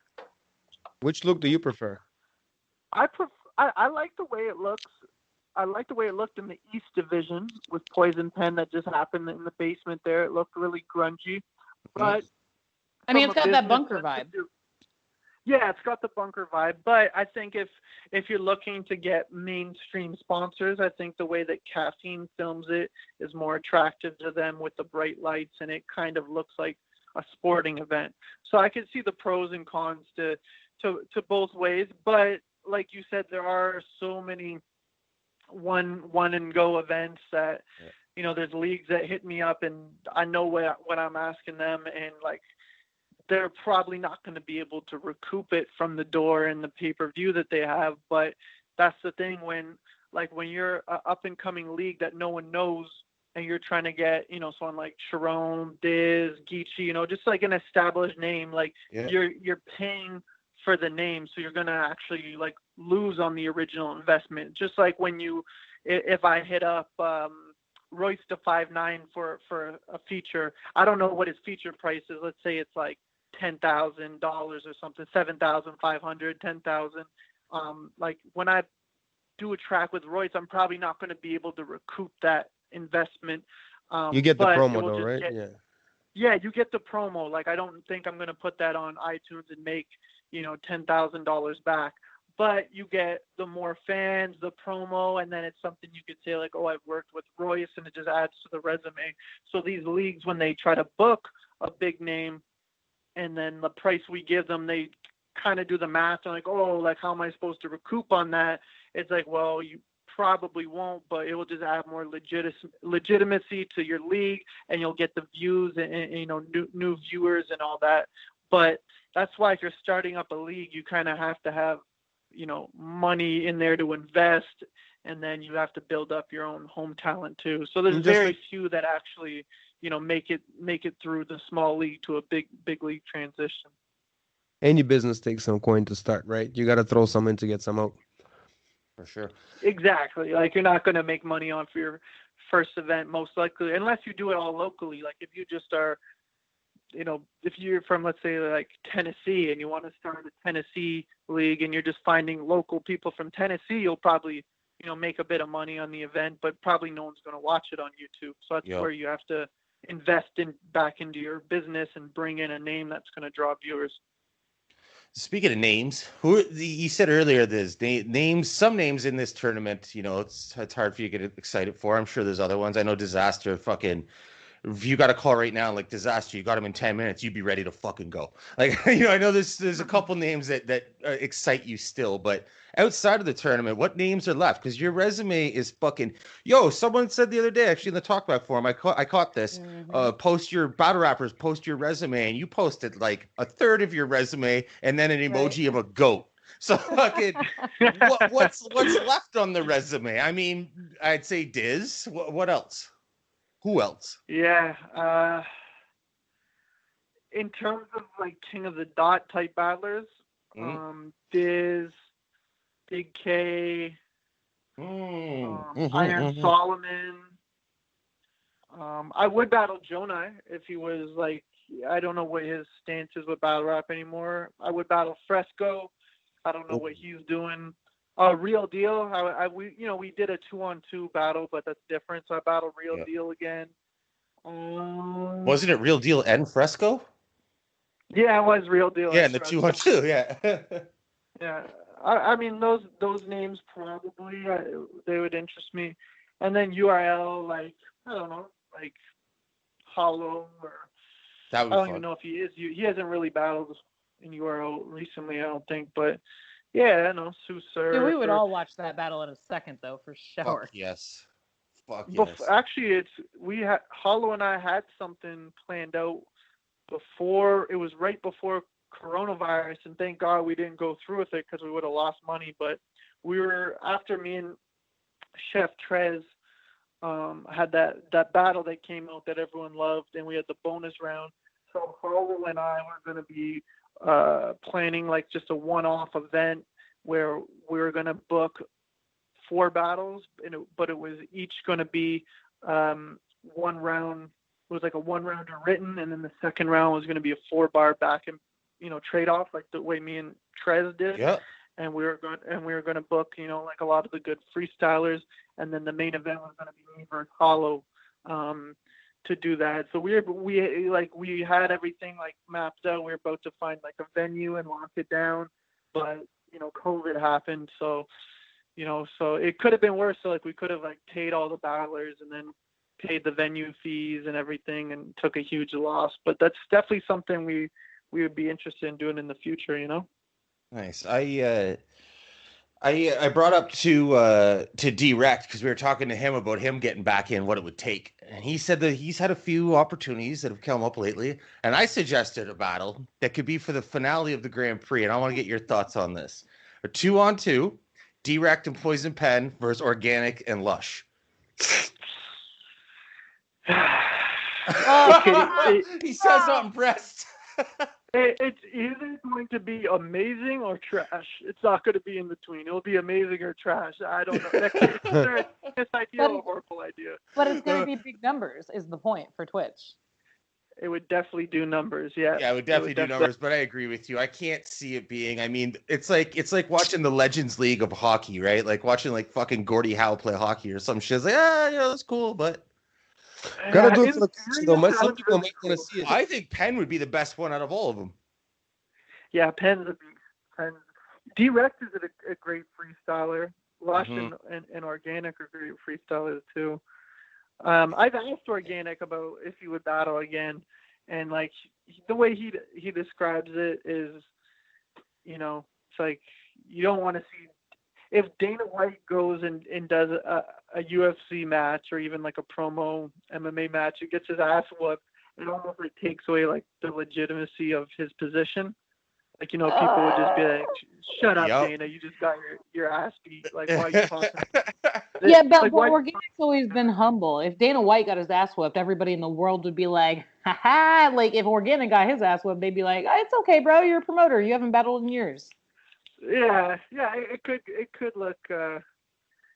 Which look do you prefer? I like the way it looks. I like the way it looked in the East Division with Poison Pen that just happened in the basement there. It looked really grungy. But I mean, it's got that bunker vibe. Yeah, it's got the bunker vibe, but I think if you're looking to get mainstream sponsors, I think the way that Caffeine films it is more attractive to them with the bright lights, and it kind of looks like a sporting event. So I can see the pros and cons to both ways, but like you said, there are so many one and go events that you know, there's leagues that hit me up, and I know what I'm asking them, and like, they're probably not going to be able to recoup it from the door and the pay-per-view that they have. But that's the thing when you're an up-and-coming league that no one knows, and you're trying to get, you know, someone like Charron, Diz, Geechee, you know, just like an established name, like you're paying for the name. So you're going to actually like lose on the original investment. Just like if I hit up Royce to 5'9" for a feature, I don't know what his feature price is. Let's say it's like $10,000 or something, 7,500, 10,000. Like when I do a track with Royce, I'm probably not going to be able to recoup that investment. You get the promo though, right? Yeah, you get the promo. Like, I don't think I'm going to put that on iTunes and make, you know, $10,000 back. But you get the more fans, the promo, and then it's something you could say like, oh, I've worked with Royce, and it just adds to the resume. So these leagues, when they try to book a big name, and then the price we give them, they kind of do the math and like, oh, like, how am I supposed to recoup on that? It's like, well, you probably won't, but it will just add more legitimacy to your league, and you'll get the views and you know, new viewers and all that. But that's why if you're starting up a league, you kind of have to have, you know, money in there to invest, and then you have to build up your own home talent too. So there's very few that actually, you know, make it through the small league to a big league transition. Any business takes some coin to start, right? You got to throw some in to get some out. For sure. Exactly. Like, you're not going to make money on for your first event, most likely, unless you do it all locally. Like, if you just are, you know, if you're from, let's say, like Tennessee, and you want to start a Tennessee league, and you're just finding local people from Tennessee, you'll probably, you know, make a bit of money on the event, but probably no one's going to watch it on YouTube. So that's where you have to invest back into your business and bring in a name that's going to draw viewers. Speaking of names, you said earlier, there's names, some names in this tournament, you know, it's hard for you to get excited for. I'm sure there's other ones. I know Disaster fucking, if you got a call right now, like Disaster, you got him in 10 minutes, you'd be ready to fucking go. Like, you know, I know there's a couple names that excite you still, but outside of the tournament, what names are left? Because your resume is fucking, someone said the other day, actually in the Talkback forum, I caught this, post your battle rappers, post your resume, and you posted like a third of your resume and then an emoji of a goat. So fucking, what's left on the resume? I mean, I'd say Diz. What else? Who else? Yeah. In terms of like King of the Dot type battlers, Diz, Big K, Iron Solomon. I would battle Jonah if he was like, I don't know what his stance is with battle rap anymore. I would battle Fresco. I don't know what he's doing. Real Deal. We did a 2-on-2 battle, but that's different. So I battled Real Deal again. Wasn't it Real Deal and Fresco? Yeah, it was Real Deal. Yeah, and the 2-on-2. Yeah. Yeah. I mean, those names probably they would interest me. And then URL, like, I don't know, like Hollow, or That would be I don't fun. even know if he is. He hasn't really battled in URL recently, I don't think. But yeah, I know Susur. Dude, we would all watch that battle in a second, though, for sure. Fuck yes. Fuck yes. Actually, Hollow and I had something planned out before. It was right before coronavirus, and thank God we didn't go through with it because we would have lost money. But we were, after me and Chef Trez had that battle that came out that everyone loved, and we had the bonus round. So Hollow and I were going to be planning like just a one-off event where we were going to book 4 battles, but it was each going to be one round. It was like a 1-rounder written, and then the second round was going to be a 4-bar back and trade-off, like the way me and Trez did. Yeah. And we were going to book, like a lot of the good freestylers, and then the main event was going to be me versus Hollow to do that. So we had everything like mapped out. We were about to find like a venue and lock it down, but COVID happened, so it could have been worse. So like we could have like paid all the battlers and then paid the venue fees and everything and took a huge loss. But that's definitely something we would be interested in doing in the future, Nice. I brought up to Direct because we were talking to him about him getting back in, what it would take, and he said that he's had a few opportunities that have come up lately, and I suggested a battle that could be for the finale of the Grand Prix, and I want to get your thoughts on this: a 2-on-2, Direct and Poison Pen versus Organic and Lush. He says not impressed. It's either going to be amazing or trash. It's not going to be in between. It'll be amazing or trash. I don't know. It's either this idea or a horrible idea. But it's going to be big numbers is the point for Twitch. It would definitely do numbers, yeah. Yeah, it would definitely do numbers, but I agree with you. I can't see it being, I mean, it's like watching the Legends League of hockey, right? Like watching like fucking Gordie Howe play hockey or some shit. It's like, that's cool, but gotta do it for the culture, though. Some people might want to see it. I think Penn would be the best one out of all of them. Yeah, Penn's a beast. Direct is a great freestyler. Lush and Organic are great freestylers too. I've asked Organic about if he would battle again, and like the way he describes it is, it's like you don't want to see if Dana White goes and does a UFC match or even like a promo MMA match, it gets his ass whooped. It almost like takes away like the legitimacy of his position. Like, people would just be like, shut up, Dana, you just got your ass beat. Like, why are you talking? Yeah, but Organic's always been humble. If Dana White got his ass whooped, everybody in the world would be like, ha-ha. Like, if Organic got his ass whooped, they'd be like, it's okay, bro, you're a promoter. You haven't battled in years. Yeah, it could look,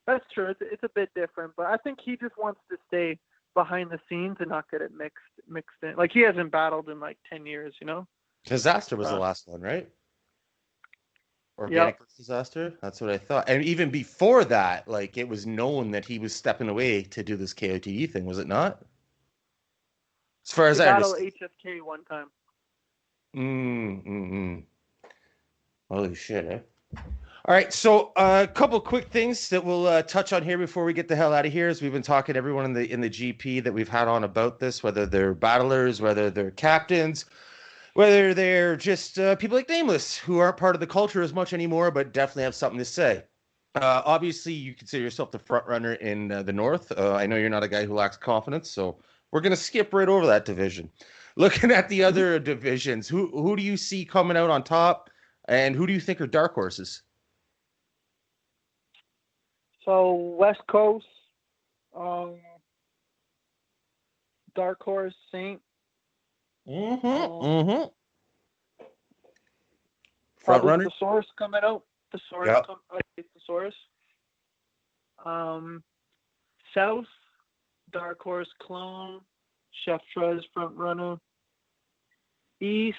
that's true. It's a bit different, but I think he just wants to stay behind the scenes and not get it mixed in. Like, he hasn't battled in like 10 years, Disaster was the last one, right? Organic Disaster? That's what I thought. And even before that, like, it was known that he was stepping away to do this KOTD thing, was it not? As far as I understand. HFK one time. Holy shit, eh? All right, so a couple quick things that we'll touch on here before we get the hell out of here. As we've been talking to everyone in the GP that we've had on about this, whether they're battlers, whether they're captains, whether they're just people like Nameless, who aren't part of the culture as much anymore, but definitely have something to say. Obviously, you consider yourself the front runner in the North. I know you're not a guy who lacks confidence, so we're going to skip right over that division. Looking at the other divisions, who do you see coming out on top, and who do you think are dark horses? So, West Coast, dark horse, Saint. Front runner. The Source coming out. The Source. Yep. The Source. South, dark horse, Clone, Chef Trez, front runner. East,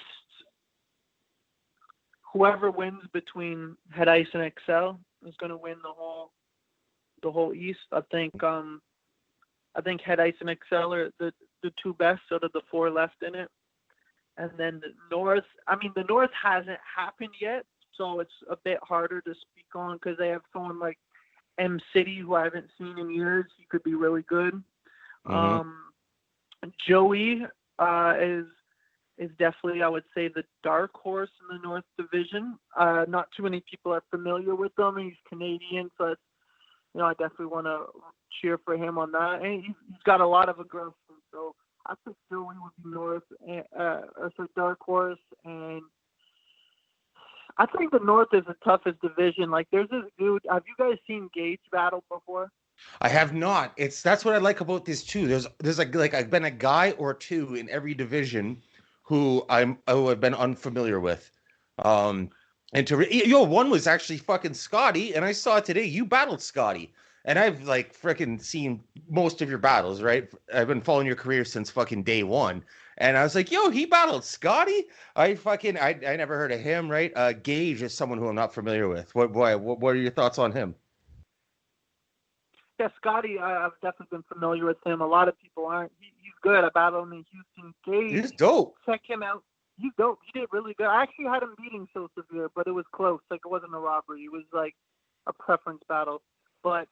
whoever wins between Head Ice and Excel, is going to win the whole East. I think Head Ice and Excel are the two best out of the four left in it. And then the North, the North hasn't happened yet, so it's a bit harder to speak on because they have someone like M City who I haven't seen in years. He could be really good. Joey is definitely, I would say, the dark horse in the North Division. Not too many people are familiar with him. He's Canadian, so it's, I definitely want to cheer for him on that. And he's got a lot of aggression, so I think Joey would be North as a dark horse. And I think the North is the toughest division. Like, there's this dude. Have you guys seen Gage battle before? I have not. That's what I like about this too. There's like I've been a guy or two in every division who I have been unfamiliar with. And one was actually fucking Scotty, and I saw today you battled Scotty, and I've like freaking seen most of your battles, right? I've been following your career since fucking day one, and I was like, he battled Scotty. I never heard of him, right? Gage is someone who I'm not familiar with. What are your thoughts on him? Yeah, Scotty, I've definitely been familiar with him. A lot of people aren't. He's good. I battled him in Houston. Gage, he's dope. Check him out. He's dope. He did really good. I actually had him beating So Severe, but it was close. Like, it wasn't a robbery. It was like a preference battle. But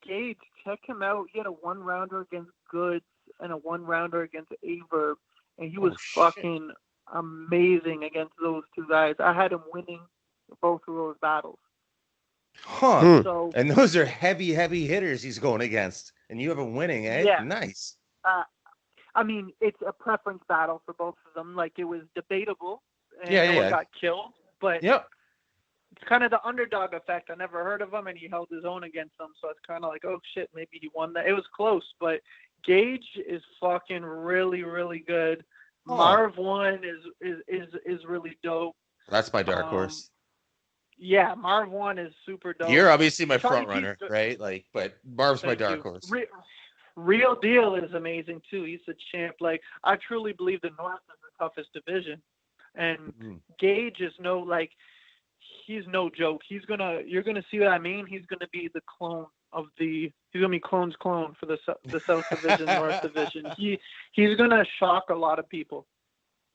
Gage, check him out. He had a one-rounder against Goods and a one-rounder against Averb, and he was fucking amazing against those two guys. I had him winning both of those battles. Huh. So, and those are heavy hitters he's going against, and you have him winning, eh? Yeah. Nice. It's a preference battle for both of them. Like, it was debatable, and no one got killed, but it's kind of the underdog effect. I never heard of him, and he held his own against them, so it's kind of like, oh shit, maybe he won that. It was close, but Gage is fucking really, really good. Marv One is really dope. That's my dark horse. Yeah, Marv One is super dope. You're obviously my front runner, right? Like, but Marv's my dark horse. Real Deal is amazing too. He's a champ. Like, I truly believe the North is the toughest division, and Gage is he's no joke. You're gonna see what I mean. He's gonna be the clone of he's gonna be Clone's clone for the South Division, North Division. He's gonna shock a lot of people.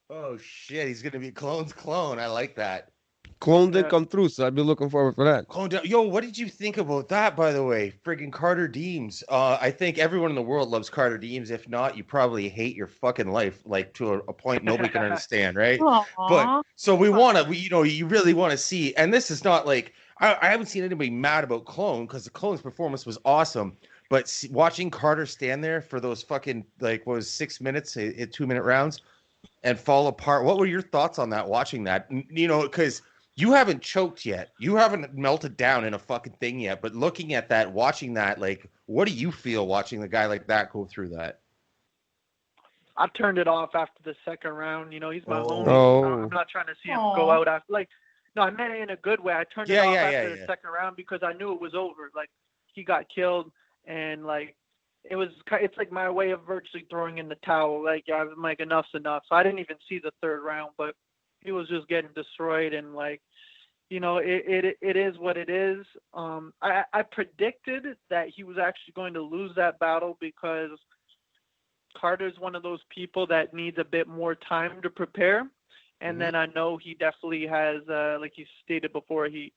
Oh shit, he's gonna be Clone's clone. I like that. Clone did come through, so I'd be looking forward for that. Yo, what did you think about that, by the way? Friggin' Carter Deems. I think everyone in the world loves Carter Deems. If not, you probably hate your fucking life, like, to a point nobody can understand, right? Aww. But so you really want to see, and this is not like, I haven't seen anybody mad about Clone, because the Clone's performance was awesome. But watching Carter stand there for those fucking, 6 minutes, 2-minute rounds, and fall apart. What were your thoughts on that, watching that? Because you haven't choked yet. You haven't melted down in a fucking thing yet. But looking at that, watching that, what do you feel watching a guy like that go through that? I turned it off after the second round. He's my homie. I'm not trying to see him go out after. No, I meant it in a good way. I turned it off after the second round because I knew it was over. Like, he got killed, and it's like my way of virtually throwing in the towel. Like, I'm like, enough's enough. So I didn't even see the third round, but he was just getting destroyed, and it is what it is. I predicted that he was actually going to lose that battle because Carter's one of those people that needs a bit more time to prepare. And then I know he definitely has, like you stated before, he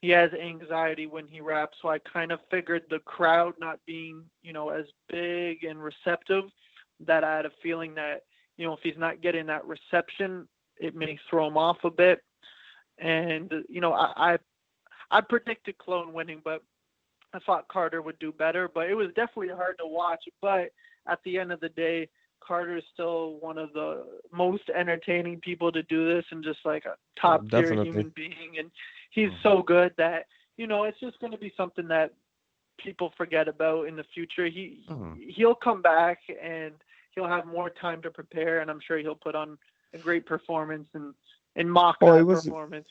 has anxiety when he raps. So I kind of figured the crowd not being, as big and receptive, that I had a feeling that, if he's not getting that reception, it may throw him off a bit. And, I predicted Clone winning, but I thought Carter would do better. But it was definitely hard to watch. But at the end of the day, Carter is still one of the most entertaining people to do this, and just like a top-tier human being. And he's so good that, it's just going to be something that people forget about in the future. He'll come back, and he'll have more time to prepare, and I'm sure he'll put on a great performance and mock that performance,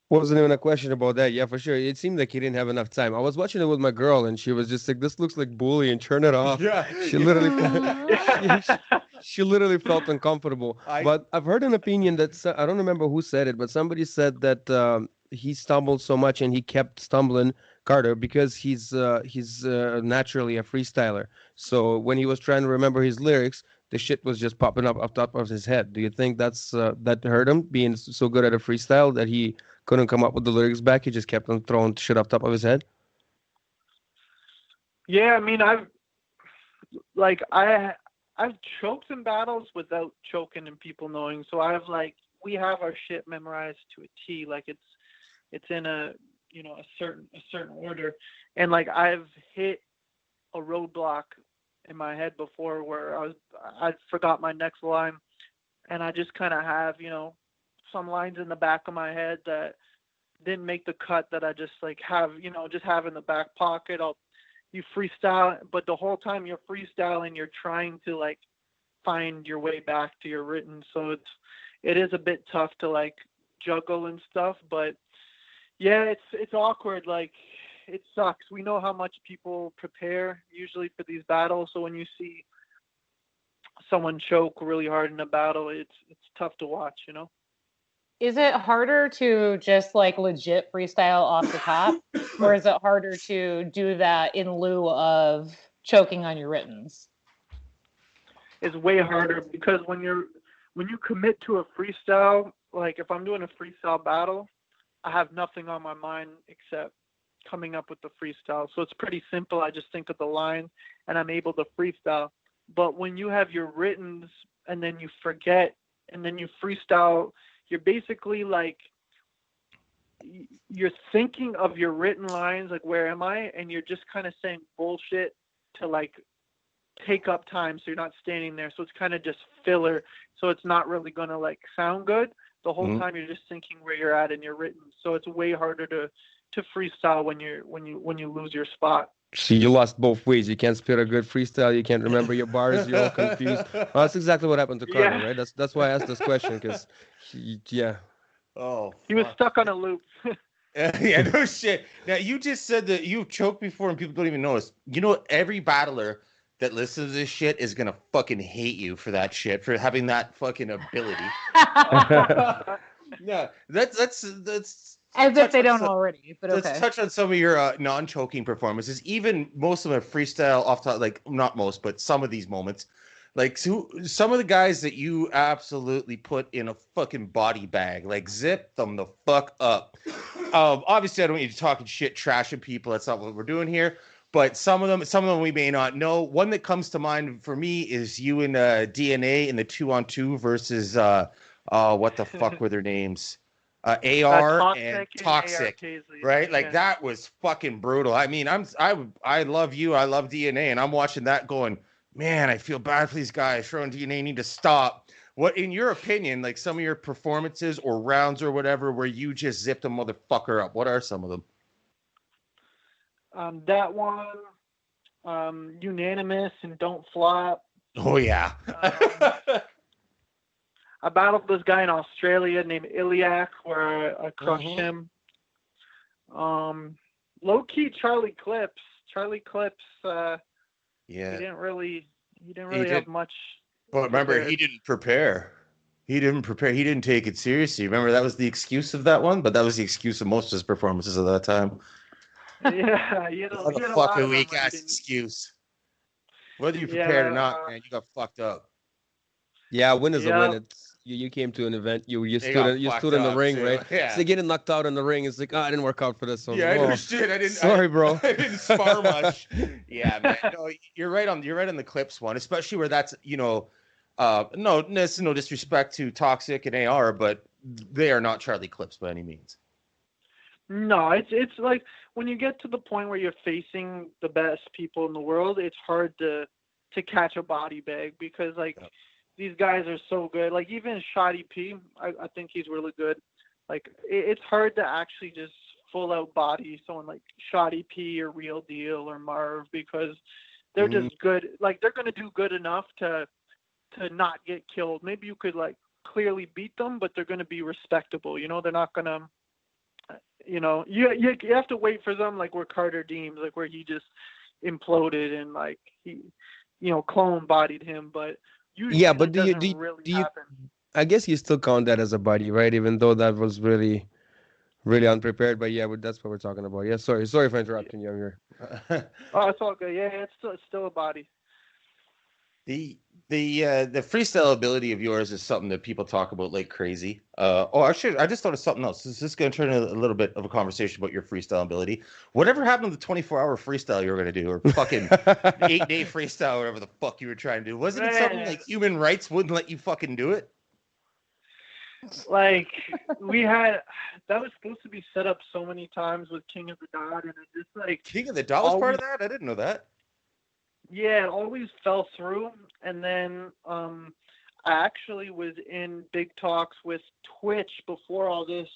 Wasn't even a question about that. Yeah, for sure. It seemed like he didn't have enough time. I was watching it with my girl, and she was just like, "This looks like bullying. Turn it off." Yeah. She literally felt uncomfortable. But I've heard an opinion that I don't remember who said it, but somebody said that he stumbled so much, and he kept stumbling, Carter, because he's naturally a freestyler. So when he was trying to remember his lyrics, the shit was just popping up top of his head. Do you think that hurt him, being so good at a freestyle that he couldn't come up with the lyrics back? He just kept on throwing shit up top of his head. Yeah, I mean, I've choked in battles without choking and people knowing. So we have our shit memorized to a T. Like it's in a certain order. And like I've hit a roadblock in my head before where I forgot my next line, and I just kind of have, some lines in the back of my head that didn't make the cut that I just like have, just have in the back pocket. You freestyle, but the whole time you're freestyling, you're trying to like find your way back to your written. So it is a bit tough to like juggle and stuff, but yeah, it's awkward. Like it sucks. We know how much people prepare usually for these battles. So when you see someone choke really hard in a battle, it's tough to watch, Is it harder to just like legit freestyle off the top, or is it harder to do that in lieu of choking on your writtens? It's way harder because when you commit to a freestyle, like if I'm doing a freestyle battle, I have nothing on my mind except coming up with the freestyle. So it's pretty simple. I just think of the line and I'm able to freestyle. But when you have your writtens and then you forget and then you freestyle, you're basically like, you're thinking of your written lines, like, where am I? And you're just kind of saying bullshit to like take up time. So you're not standing there. So it's kind of just filler. So it's not really going to like sound good. The whole time you're just thinking where you're at in your written. So it's way harder to freestyle when you lose your spot. See, you lost both ways. You can't spit a good freestyle. You can't remember your bars. You're all confused. Well, that's exactly what happened to Carter, right? That's why I asked this question, because, yeah. Oh, he was stuck on a loop. Yeah, no shit. Now, you just said that you've choked before and people don't even notice. Every battler that listens to this shit is going to fucking hate you for that shit, for having that fucking ability. Yeah, that's as if they don't already, but okay. Let's touch on some of your non-choking performances. Even most of them freestyle off top, like not most, but some of these moments. Like some of the guys that you absolutely put in a fucking body bag, like zip them the fuck up. Obviously, I don't want you to talking shit, trashing people. That's not what we're doing here. But some of them we may not know. One that comes to mind for me is you and DNA in the 2-on-2 versus what the fuck were their names? AR and Toxic, right? Like that was fucking brutal. I mean, I love you. I love DNA, and I'm watching that going, man, I feel bad for these guys. Charron, DNA need to stop. What, in your opinion, like some of your performances or rounds or whatever, where you just zipped a motherfucker up? What are some of them? That one, Unanimous and Don't Flop. Oh yeah. I battled this guy in Australia named Iliac, where I crushed him. Low key, Charlie Clips. Yeah. He didn't really have much. But remember, he didn't prepare. He didn't take it seriously. Remember, that was the excuse of that one, but that was the excuse of most of his performances at that time. Yeah, what a fucking weak ass excuse. Whether you prepared or not, man, you got fucked up. Yeah, win is a win. It's you came to an event. You stood in the ring, too. Right? Yeah. So getting knocked out in the ring, it's like, I didn't work out for this one. Yeah, I understood. I didn't. Sorry, bro. I didn't spar much. Yeah, man. No, you're right on the Clips one, especially where that's no disrespect to Toxic and AR, but they are not Charlie Clips by any means. No, it's like when you get to the point where you're facing the best people in the world, it's hard to catch a body bag because these guys are so good. Like even Shotti P, I think he's really good. Like it's hard to actually just full out body someone like Shotti P or Real Deal or Marv because they're just good. Like they're gonna do good enough to not get killed. Maybe you could like clearly beat them, but they're gonna be respectable. They're not gonna. You have to wait for them like where Carter Deems, like where he just imploded and like he, clone bodied him. But usually but do you? Happen. I guess you still count that as a body, right? Even though that was really really unprepared. But yeah, that's what we're talking about. Yeah, sorry for interrupting you. Here. Oh, it's all good. Yeah, it's still a body. The freestyle ability of yours is something that people talk about like crazy. I just thought of something else. This is going to turn into a little bit of a conversation about your freestyle ability. Whatever happened to the 24-hour freestyle you were going to do, or fucking 8-day freestyle, whatever the fuck you were trying to do? Wasn't it something like human rights wouldn't let you fucking do it? Like that was supposed to be set up so many times with King of the Dot, and it just like King of the Dot was part of that? I didn't know that. Yeah, it always fell through. And then I actually was in big talks with Twitch before all this,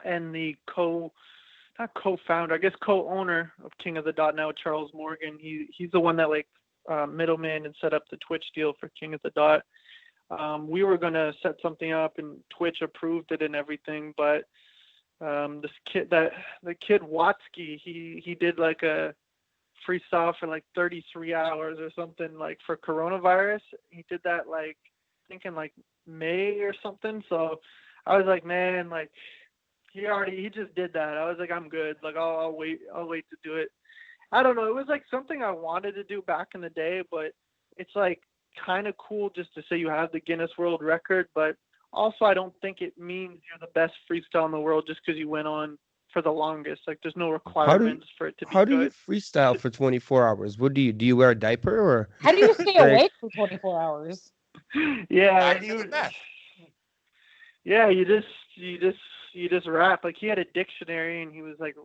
and the not co-founder, I guess co-owner of King of the Dot now, Charles Morgan. He's the one that like middleman and set up the Twitch deal for King of the Dot. We were gonna set something up, and Twitch approved it and everything, but the kid Watsky, he did like a freestyle for like 33 hours or something, like for coronavirus. He did that like thinking like May or something. So I was like, man, like he just did that. I was like, I'm good. Like I'll wait to do it. I don't know. It was like something I wanted to do back in the day, but it's like kind of cool just to say you have the Guinness World Record, but also I don't think it means you're the best freestyle in the world just because you went on for the longest. Like there's no requirements for it to be How good. do you freestyle for 24 hours? What do you wear a diaper or? How do you stay awake for 24 hours? Yeah, you just rap. Like he had a dictionary and he was like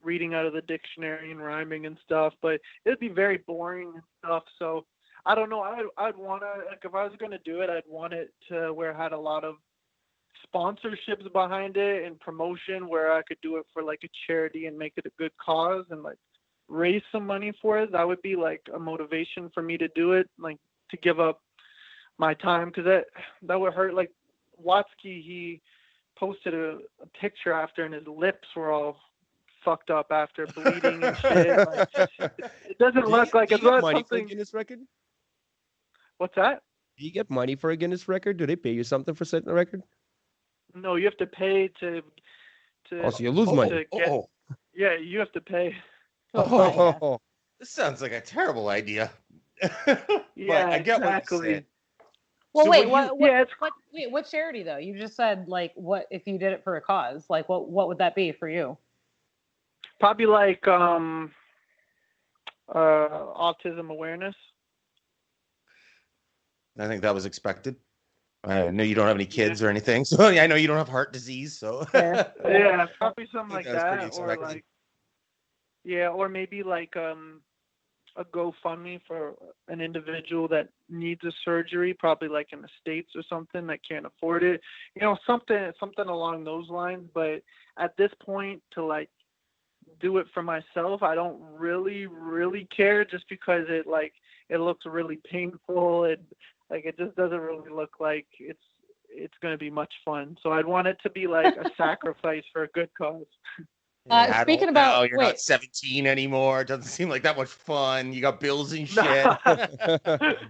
reading out of the dictionary and rhyming and stuff, but it'd be very boring and stuff. So I don't know. I'd want to, like, if I was going to do it, I'd want it to where it had a lot of sponsorships behind it and promotion, where I could do it for like a charity and make it a good cause and like raise some money for it. That would be like a motivation for me to do it, like to give up my time, because that would hurt. Like Watsky, he posted a picture after and his lips were all fucked up after bleeding and shit. Like, it doesn't look like it's not money something. for a Guinness record? What's that? Do you get money for a Guinness record? Do they pay you something for setting a record? No, you have to pay to Oh, so you lose money. Yeah, you have to pay. This sounds like a terrible idea. Yeah, I get exactly. what you're saying. Well, So wait, what charity though? You just said like what if you did it for a cause? Like what would that be for you? Probably like autism awareness. I think that was expected. I know you don't have any kids or anything, so I know you don't have heart disease. So yeah, probably something like that. Or like, or maybe like a GoFundMe for an individual that needs a surgery, probably like in the States or something, that can't afford it. You know, something along those lines. But at this point, to like do it for myself, I don't really care, just because it looks really painful and like it just doesn't really look like it's going to be much fun. So I'd want it to be like a sacrifice for a good cause. Speaking about, you're not 17 anymore. It doesn't seem like that much fun. You got bills and shit.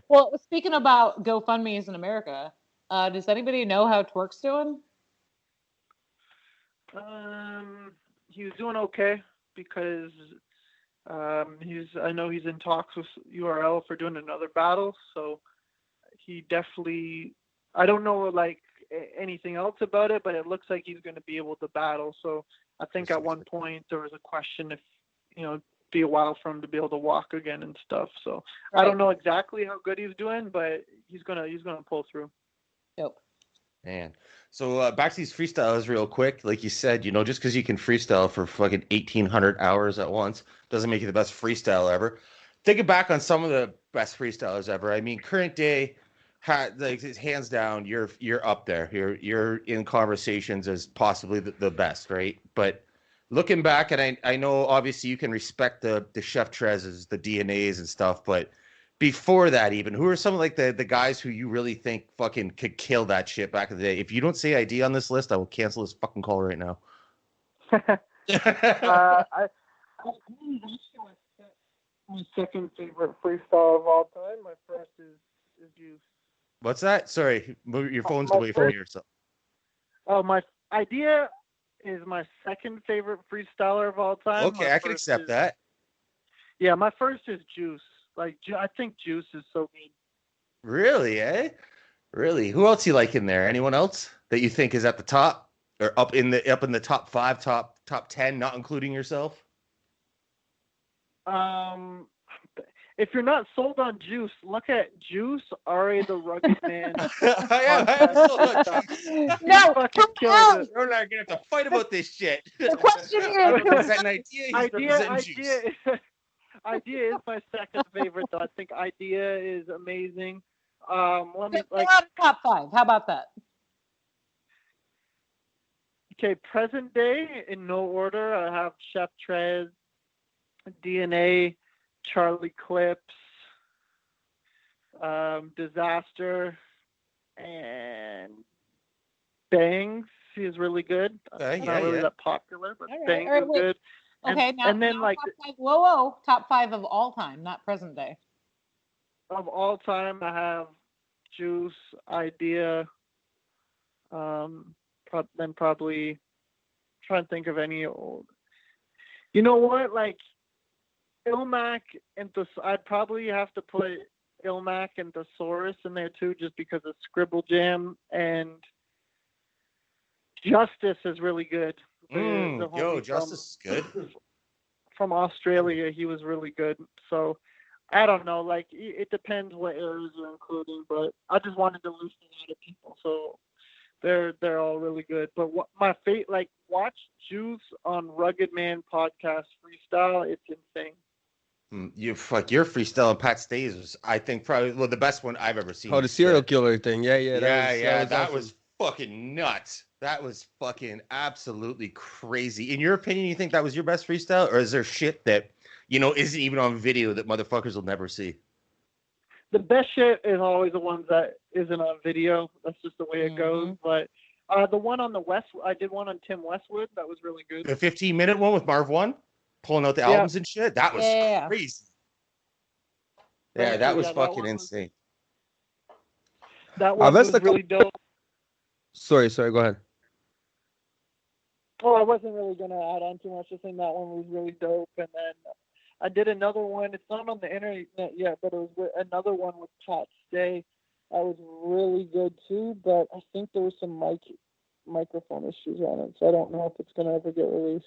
Well, speaking about GoFundMe's in America, does anybody know how Twerk's doing? He was doing okay, because I know he's in talks with URL for doing another battle. So he definitely, I don't know like anything else about it, but it looks like he's going to be able to battle. So I think at one point there was a question if, it'd be a while for him to be able to walk again and stuff. So right. I don't know exactly how good he's doing, but he's gonna pull through. Yep. Man. So back to these freestyles real quick. Like you said, just because you can freestyle for fucking 1,800 hours at once doesn't make you the best freestyler ever. Thinking back on some of the best freestylers ever, I mean, current day, like hands down, you're up there. You're in conversations as possibly the best, right? But looking back, and I know obviously you can respect the Chef Trez's, the DNAs and stuff, but before that, even, who are some of like the guys who you really think fucking could kill that shit back in the day? If you don't say ID on this list, I will cancel this fucking call right now. My second favorite freestyle of all time. My first is Juice. What's that? Sorry, move your phone's away from yourself. Oh, my idea. is my second favorite freestyler of all time. Okay, I can accept that. Yeah, my first is Juice. Like, I think Juice is so good. Really, eh? Really? Who else you like in there? Anyone else that you think is at the top or up in the top 5, top 10, not including yourself? If you're not sold on Juice, look at Juice, R.A. the Rugged Man. No, we're not gonna have to fight about this shit. The question is, Idea is my second favorite, though. I think Idea is amazing. Let me top 5. How about that? Okay, present day in no order. I have Chef Trez, DNA, Charlie Clips, Disaster, and Bangs. He is really good. Okay, not really that popular, but All right, Bangs is good. Okay, and then like top 5 of all time, not present day. Of all time, I have Juice, Idea, then probably trying to think of any old. You know what? Like Ilmac and I'd probably have to put Ilmac and Thesaurus in there too, just because of Scribble Jam, and Justice is really good. Justice is good. From Australia, he was really good. So I don't know, like it depends what areas you're including, but I just wanted to list a lot of people, so they're all really good. But what my favorite, like, watch Juice on Rugged Man podcast freestyle. It's insane. Your freestyle and Pat Stays was, I think, probably the best one I've ever seen. Oh, the serial killer thing. Yeah. That was fucking nuts. That was fucking absolutely crazy. In your opinion, you think that was your best freestyle, or is there shit that isn't even on video that motherfuckers will never see? The best shit is always the ones that isn't on video. That's just the way it goes. But the one on I did one on Tim Westwood. That was really good. The 15-minute one with Marv One, pulling out the albums and shit. That was crazy. Yeah, that was fucking insane. That one was really dope. Sorry, go ahead. Oh, I wasn't really going to add on too much. I think that one was really dope. And then I did another one. It's not on the internet yet, but it was another one with Pat Stay. That was really good too, but I think there was some microphone issues on it, so I don't know if it's going to ever get released.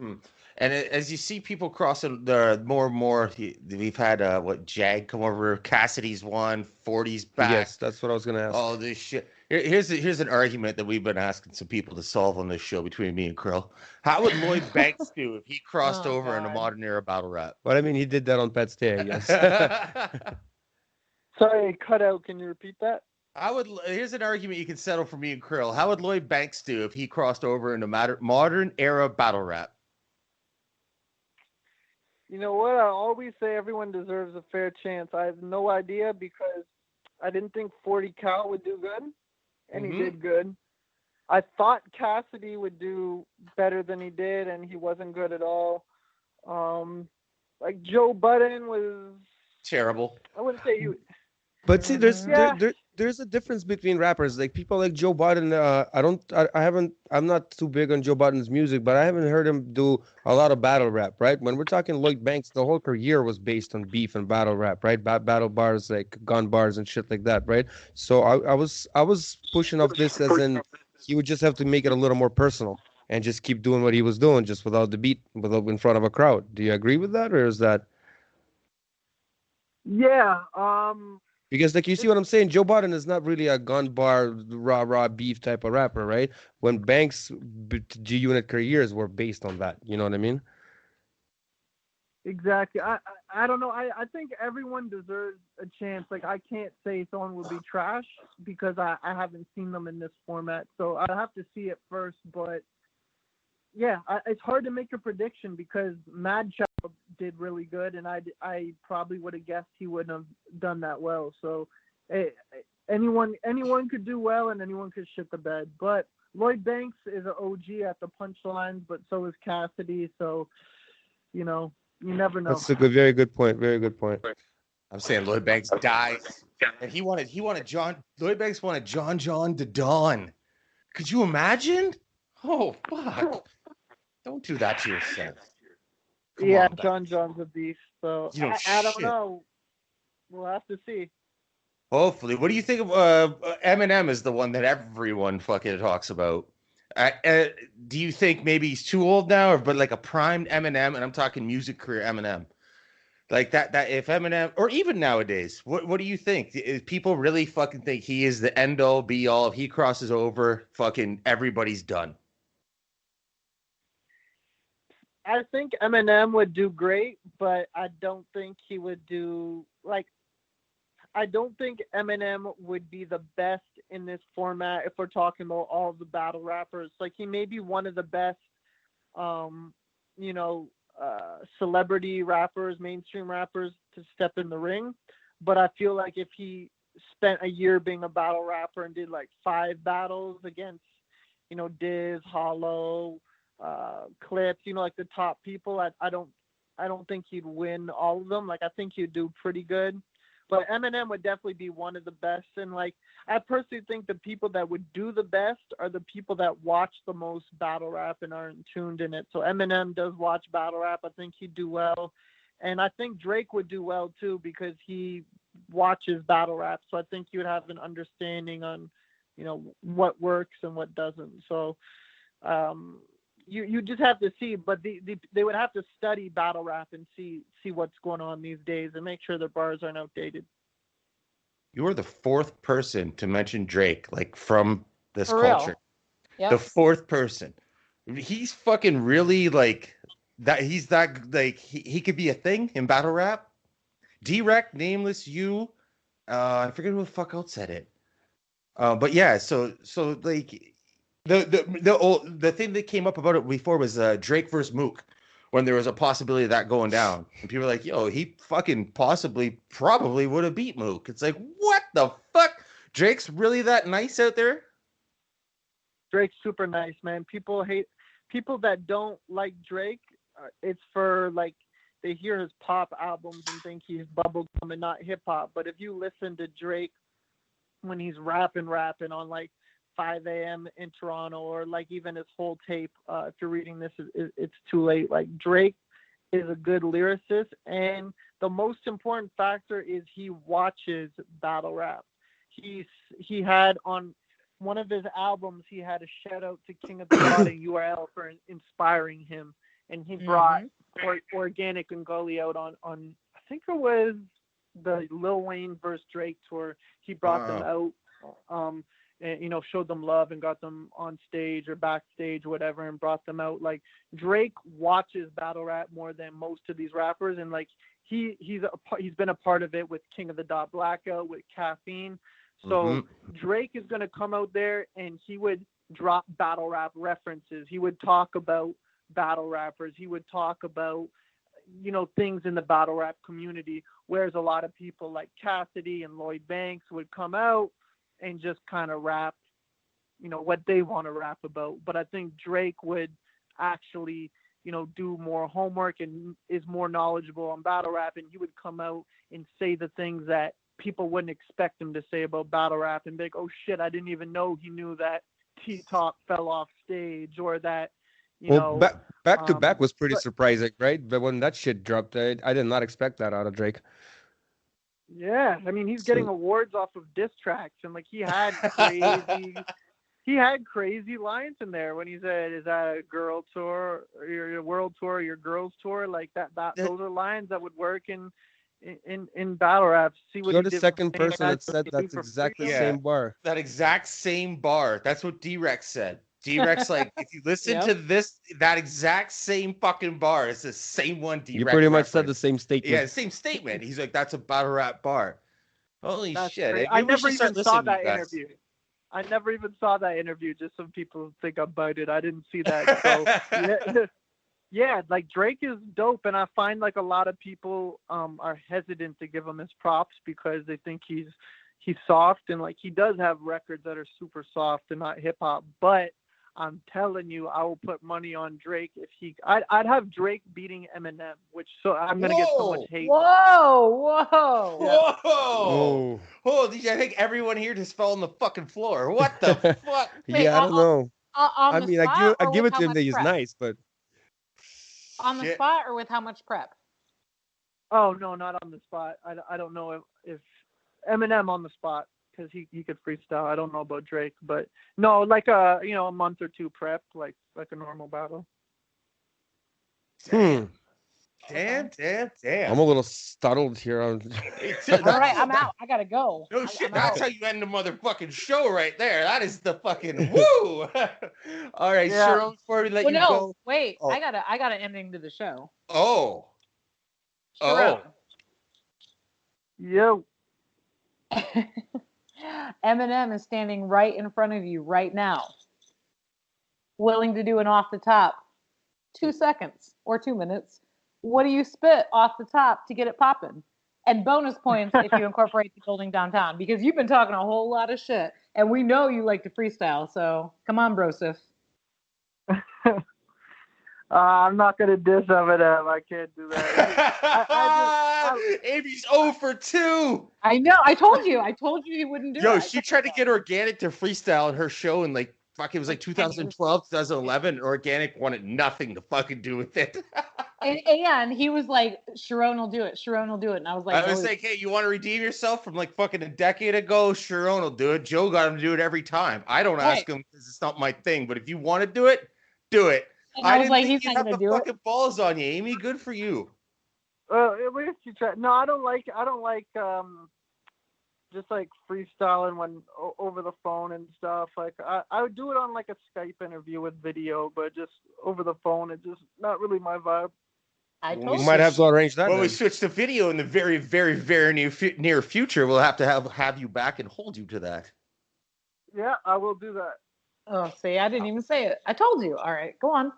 And as you see people crossing the more and more, we've had Jag come over, Cassidy's one, 40's back. Yes, that's what I was going to ask. All this shit. Here's an argument that we've been asking some people to solve on this show between me and Krill. How would Lloyd Banks do if he crossed over into modern era battle rap? Well, I mean, he did that on Pat Stay, I guess. Sorry, cut out. Can you repeat that? Here's an argument you can settle for me and Krill. How would Lloyd Banks do if he crossed over into modern era battle rap? You know what? I always say everyone deserves a fair chance. I have no idea because I didn't think 40 Cal would do good, and he did good. I thought Cassidy would do better than he did, and he wasn't good at all. Like Joe Budden was terrible. I wouldn't say he. But see, there's a difference between rappers. Like people like Joe Budden. I'm not too big on Joe Budden's music, but I haven't heard him do a lot of battle rap. Right? When we're talking Lloyd Banks, the whole career was based on beef and battle rap. Right? Battle bars, like gun bars and shit like that. Right? So I was pushing off this as in he would just have to make it a little more personal and just keep doing what he was doing, just without the beat, without in front of a crowd. Do you agree with that, or is that? Yeah. Because, like, you see what I'm saying? Joe Budden is not really a gun bar, raw beef type of rapper, right? When Banks' G-Unit careers were based on that. You know what I mean? Exactly. I don't know. I think everyone deserves a chance. Like, I can't say someone would be trash because I haven't seen them in this format. So I have to see it first. But, yeah, it's hard to make a prediction because Mad Chop did really good, and I probably would have guessed he wouldn't have done that well. So anyone could do well, and anyone could shit the bed. But Lloyd Banks is an OG at the punchlines, but so is Cassidy. So, you never know. That's a very good point. Very good point. I'm saying Lloyd Banks dies, and he wanted Lloyd Banks wanted John to Dawn. Could you imagine? Oh fuck! Don't do that to yourself. Come Yeah, on, John John's a beast. So You know, I don't shit. know. We'll have to see. Hopefully. What do you think of Eminem is the one that everyone fucking talks about? Do you think maybe he's too old now, or but like a primed Eminem, and I'm talking music career Eminem, like that if Eminem, or even nowadays, what do you think? Is people really fucking think he is the end all be all? If he crosses over, fucking everybody's done. I think Eminem would do great, but I don't think he would do like. I don't think Eminem would be the best in this format if we're talking about all the battle rappers. Like he may be one of the best, celebrity rappers, mainstream rappers to step in the ring. But I feel like if he spent a year being a battle rapper and did like 5 battles against, Diz, Hollow, Clips, like the top people, I don't think he'd win all of them. Like I think he'd do pretty good. But Eminem would definitely be one of the best. And like, I personally think the people that would do the best are the people that watch the most battle rap and aren't tuned in it. So Eminem does watch battle rap. I think he'd do well. And I think Drake would do well too, because he watches battle rap. So I think he would have an understanding on, what works and what doesn't. So, you just have to see, but they would have to study battle rap and see what's going on these days and make sure their bars aren't outdated. You are the 4th person to mention Drake, like from this For culture. Yep. The 4th person. He's fucking really like that. He's that like he could be a thing in battle rap. D-Rec, Nameless, you. I forget who the fuck else said it. But yeah, so like. The thing that came up about it before was Drake versus Mook, when there was a possibility of that going down, and people were like, "Yo, he fucking probably would have beat Mook." It's like, what the fuck? Drake's really that nice out there? Drake's super nice, man. People that don't like Drake. It's for like they hear his pop albums and think he's bubblegum and not hip hop. But if you listen to Drake when he's rapping on like 5 a.m. in Toronto, or like even his whole tape, if you're reading this, it's too late. Like Drake is a good lyricist, and the most important factor is he watches battle rap. He had on one of his albums, he had a shout out to King of the Dot and URL for inspiring him, and he brought Organic and Gully out on I think it was the Lil Wayne versus Drake tour. He brought them out. And, showed them love and got them on stage or backstage or whatever and brought them out. Like Drake watches battle rap more than most of these rappers. And like, he's been a part of it with King of the Dot Blackout, with Caffeine. So Drake is going to come out there and he would drop battle rap references. He would talk about battle rappers. He would talk about, things in the battle rap community. Whereas a lot of people like Cassidy and Lloyd Banks would come out and just kind of rap, what they want to rap about. But I think Drake would actually, do more homework and is more knowledgeable on battle rap. And he would come out and say the things that people wouldn't expect him to say about battle rap and be like, oh shit, I didn't even know he knew that T-Top fell off stage, or that, back to back was pretty surprising, right? But when that shit dropped, I did not expect that out of Drake. Yeah, I mean, he's getting awards off of diss tracks, and like he had crazy lines in there when he said, "Is that a girl tour, or your world tour, or your girls tour?" Like that. Those are lines that would work in battle rap. See what you're the second person that said that's exactly the same bar. That exact same bar. That's what D-Rex said. D-Rex, like, if you listen to this, that exact same fucking bar, it's the same one D-Rex. You pretty much said the same statement. Yeah, same statement. He's like, that's a battle rap bar. Holy shit. I never even saw that interview. I never even saw that interview, just so people think I'm bited. I didn't see that. So, yeah, like Drake is dope, and I find like a lot of people are hesitant to give him his props because they think he's soft, and like he does have records that are super soft and not hip hop, but I'm telling you, I will put money on Drake if I'd have Drake beating Eminem, which I'm gonna get so much hate. Whoa! I think everyone here just fell on the fucking floor. What the fuck? Yeah, I don't know. On I the mean, spot I or give with it how to him much that he's prep? nice, but On the Shit. spot or with how much prep? Oh no, not on the spot. I don't know if Eminem on the spot because he could freestyle. I don't know about Drake, but no, like a month or two prep, like a normal battle. Damn, I'm a little startled here. All right, I'm out. I gotta go. No shit, I'm that's out. how you end the motherfucking show right there. That is the fucking woo. All right, Yeah. Charron, before we let Well, you no, go. wait. Oh. I got an ending to the show. Oh. Charron. Yo. Eminem is standing right in front of you right now, willing to do an off the top 2 seconds or 2 minutes. What do you spit off the top to get it popping? And bonus points if you incorporate the building downtown, because you've been talking a whole lot of shit, and we know you like to freestyle. So come on, brosif. I'm not gonna diss Eminem. I can't do that. Amy's 0 for 2. I know. I told you he wouldn't do it. Yo, I she said tried to so. get Organic to freestyle in her show in like fuck, it was like 2012, 2011. And Organic wanted nothing to fucking do with it. And he was like, Charron will do it. Charron will do it. And I was like, I was like, hey, you want to redeem yourself from like fucking a decade ago? Charron will do it. Joe got him to do it every time. I don't ask him because it's not my thing. But if you want to do it, do it. and I was didn't like, think he's you'd not have gonna the do it. fucking balls on you, Amy. Good for you. At least you try. No, I don't like just like freestyling when over the phone and stuff. Like I would do it on like a Skype interview with video, but just over the phone, it's just not really my vibe. I Well, told we you. might have to arrange that. When we then. switch to video in the very, very, very near future, we'll have to have you back and hold you to that. Yeah, I will do that. Oh, see, I didn't even say it. I told you. All right, go on.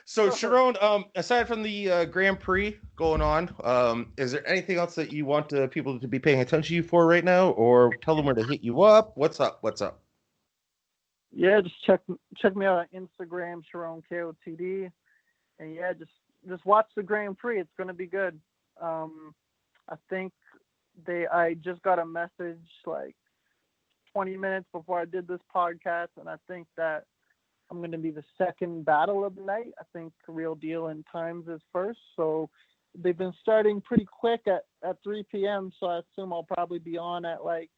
So, Charron, aside from the Grand Prix going on, is there anything else that you want people to be paying attention to you for right now, or tell them where to hit you up? What's up? Yeah, just check me out on Instagram, Charron KOTD, and yeah, just watch the Grand Prix. It's gonna be good. I think I just got a message like 20 minutes before I did this podcast, and I think that I'm going to be the second battle of the night. I think Real Deal and Times is first. So they've been starting pretty quick at 3 p.m. So I assume I'll probably be on at like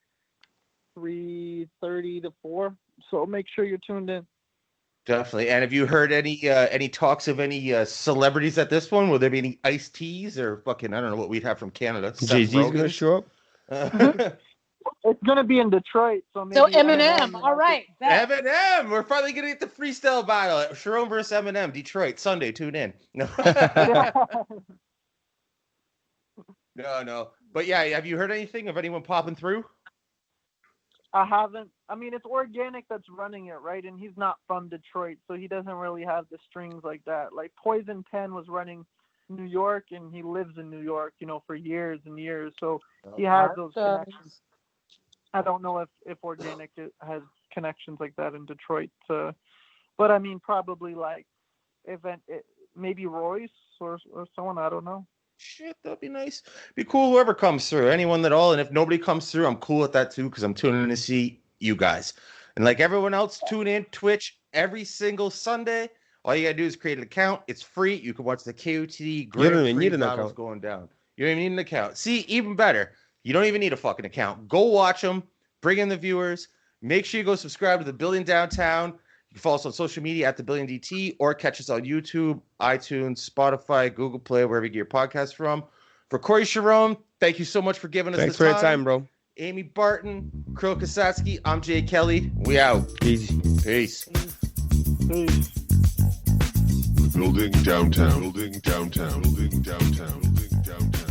3:30 to 4. So make sure you're tuned in. Definitely. And have you heard any talks of any celebrities at this one? Will there be any iced teas or fucking, I don't know what we'd have from Canada. Jay-Z's going to show up? It's going to be in Detroit. So maybe So Eminem, all right. bet. Eminem, we're finally gonna get the freestyle battle. Charron versus Eminem, Detroit, Sunday. Tune in. No, no. But yeah, have you heard anything of anyone popping through? I haven't. I mean, it's Organic that's running it, right? And he's not from Detroit, so he doesn't really have the strings like that. Like Poison 10 was running New York, and he lives in New York, for years and years. So he has those connections. I don't know if Organic has connections like that in Detroit. But I mean, probably like maybe Royce or someone. I don't know. Shit, that'd be nice. Be cool whoever comes through, anyone at all. And if nobody comes through, I'm cool with that too, because I'm tuning in to see you guys. And like everyone else, tune in Twitch every single Sunday. All you gotta do is create an account. It's free. You can watch the KOTD Grand Prix battles going down. You don't even need an account. See, even better. You don't even need a fucking account. Go watch them. Bring in the viewers. Make sure you go subscribe to The Billion Downtown. You can follow us on social media at The Billion DT, or catch us on YouTube, iTunes, Spotify, Google Play, wherever you get your podcast from. For Corey Charron, thank you so much for giving us Thanks the for time. your time, bro. Amy Barton, Kirill Kasatskiy, I'm Jay Kelly. We out. Easy. Peace. Building downtown. Building downtown. Building downtown. Building downtown.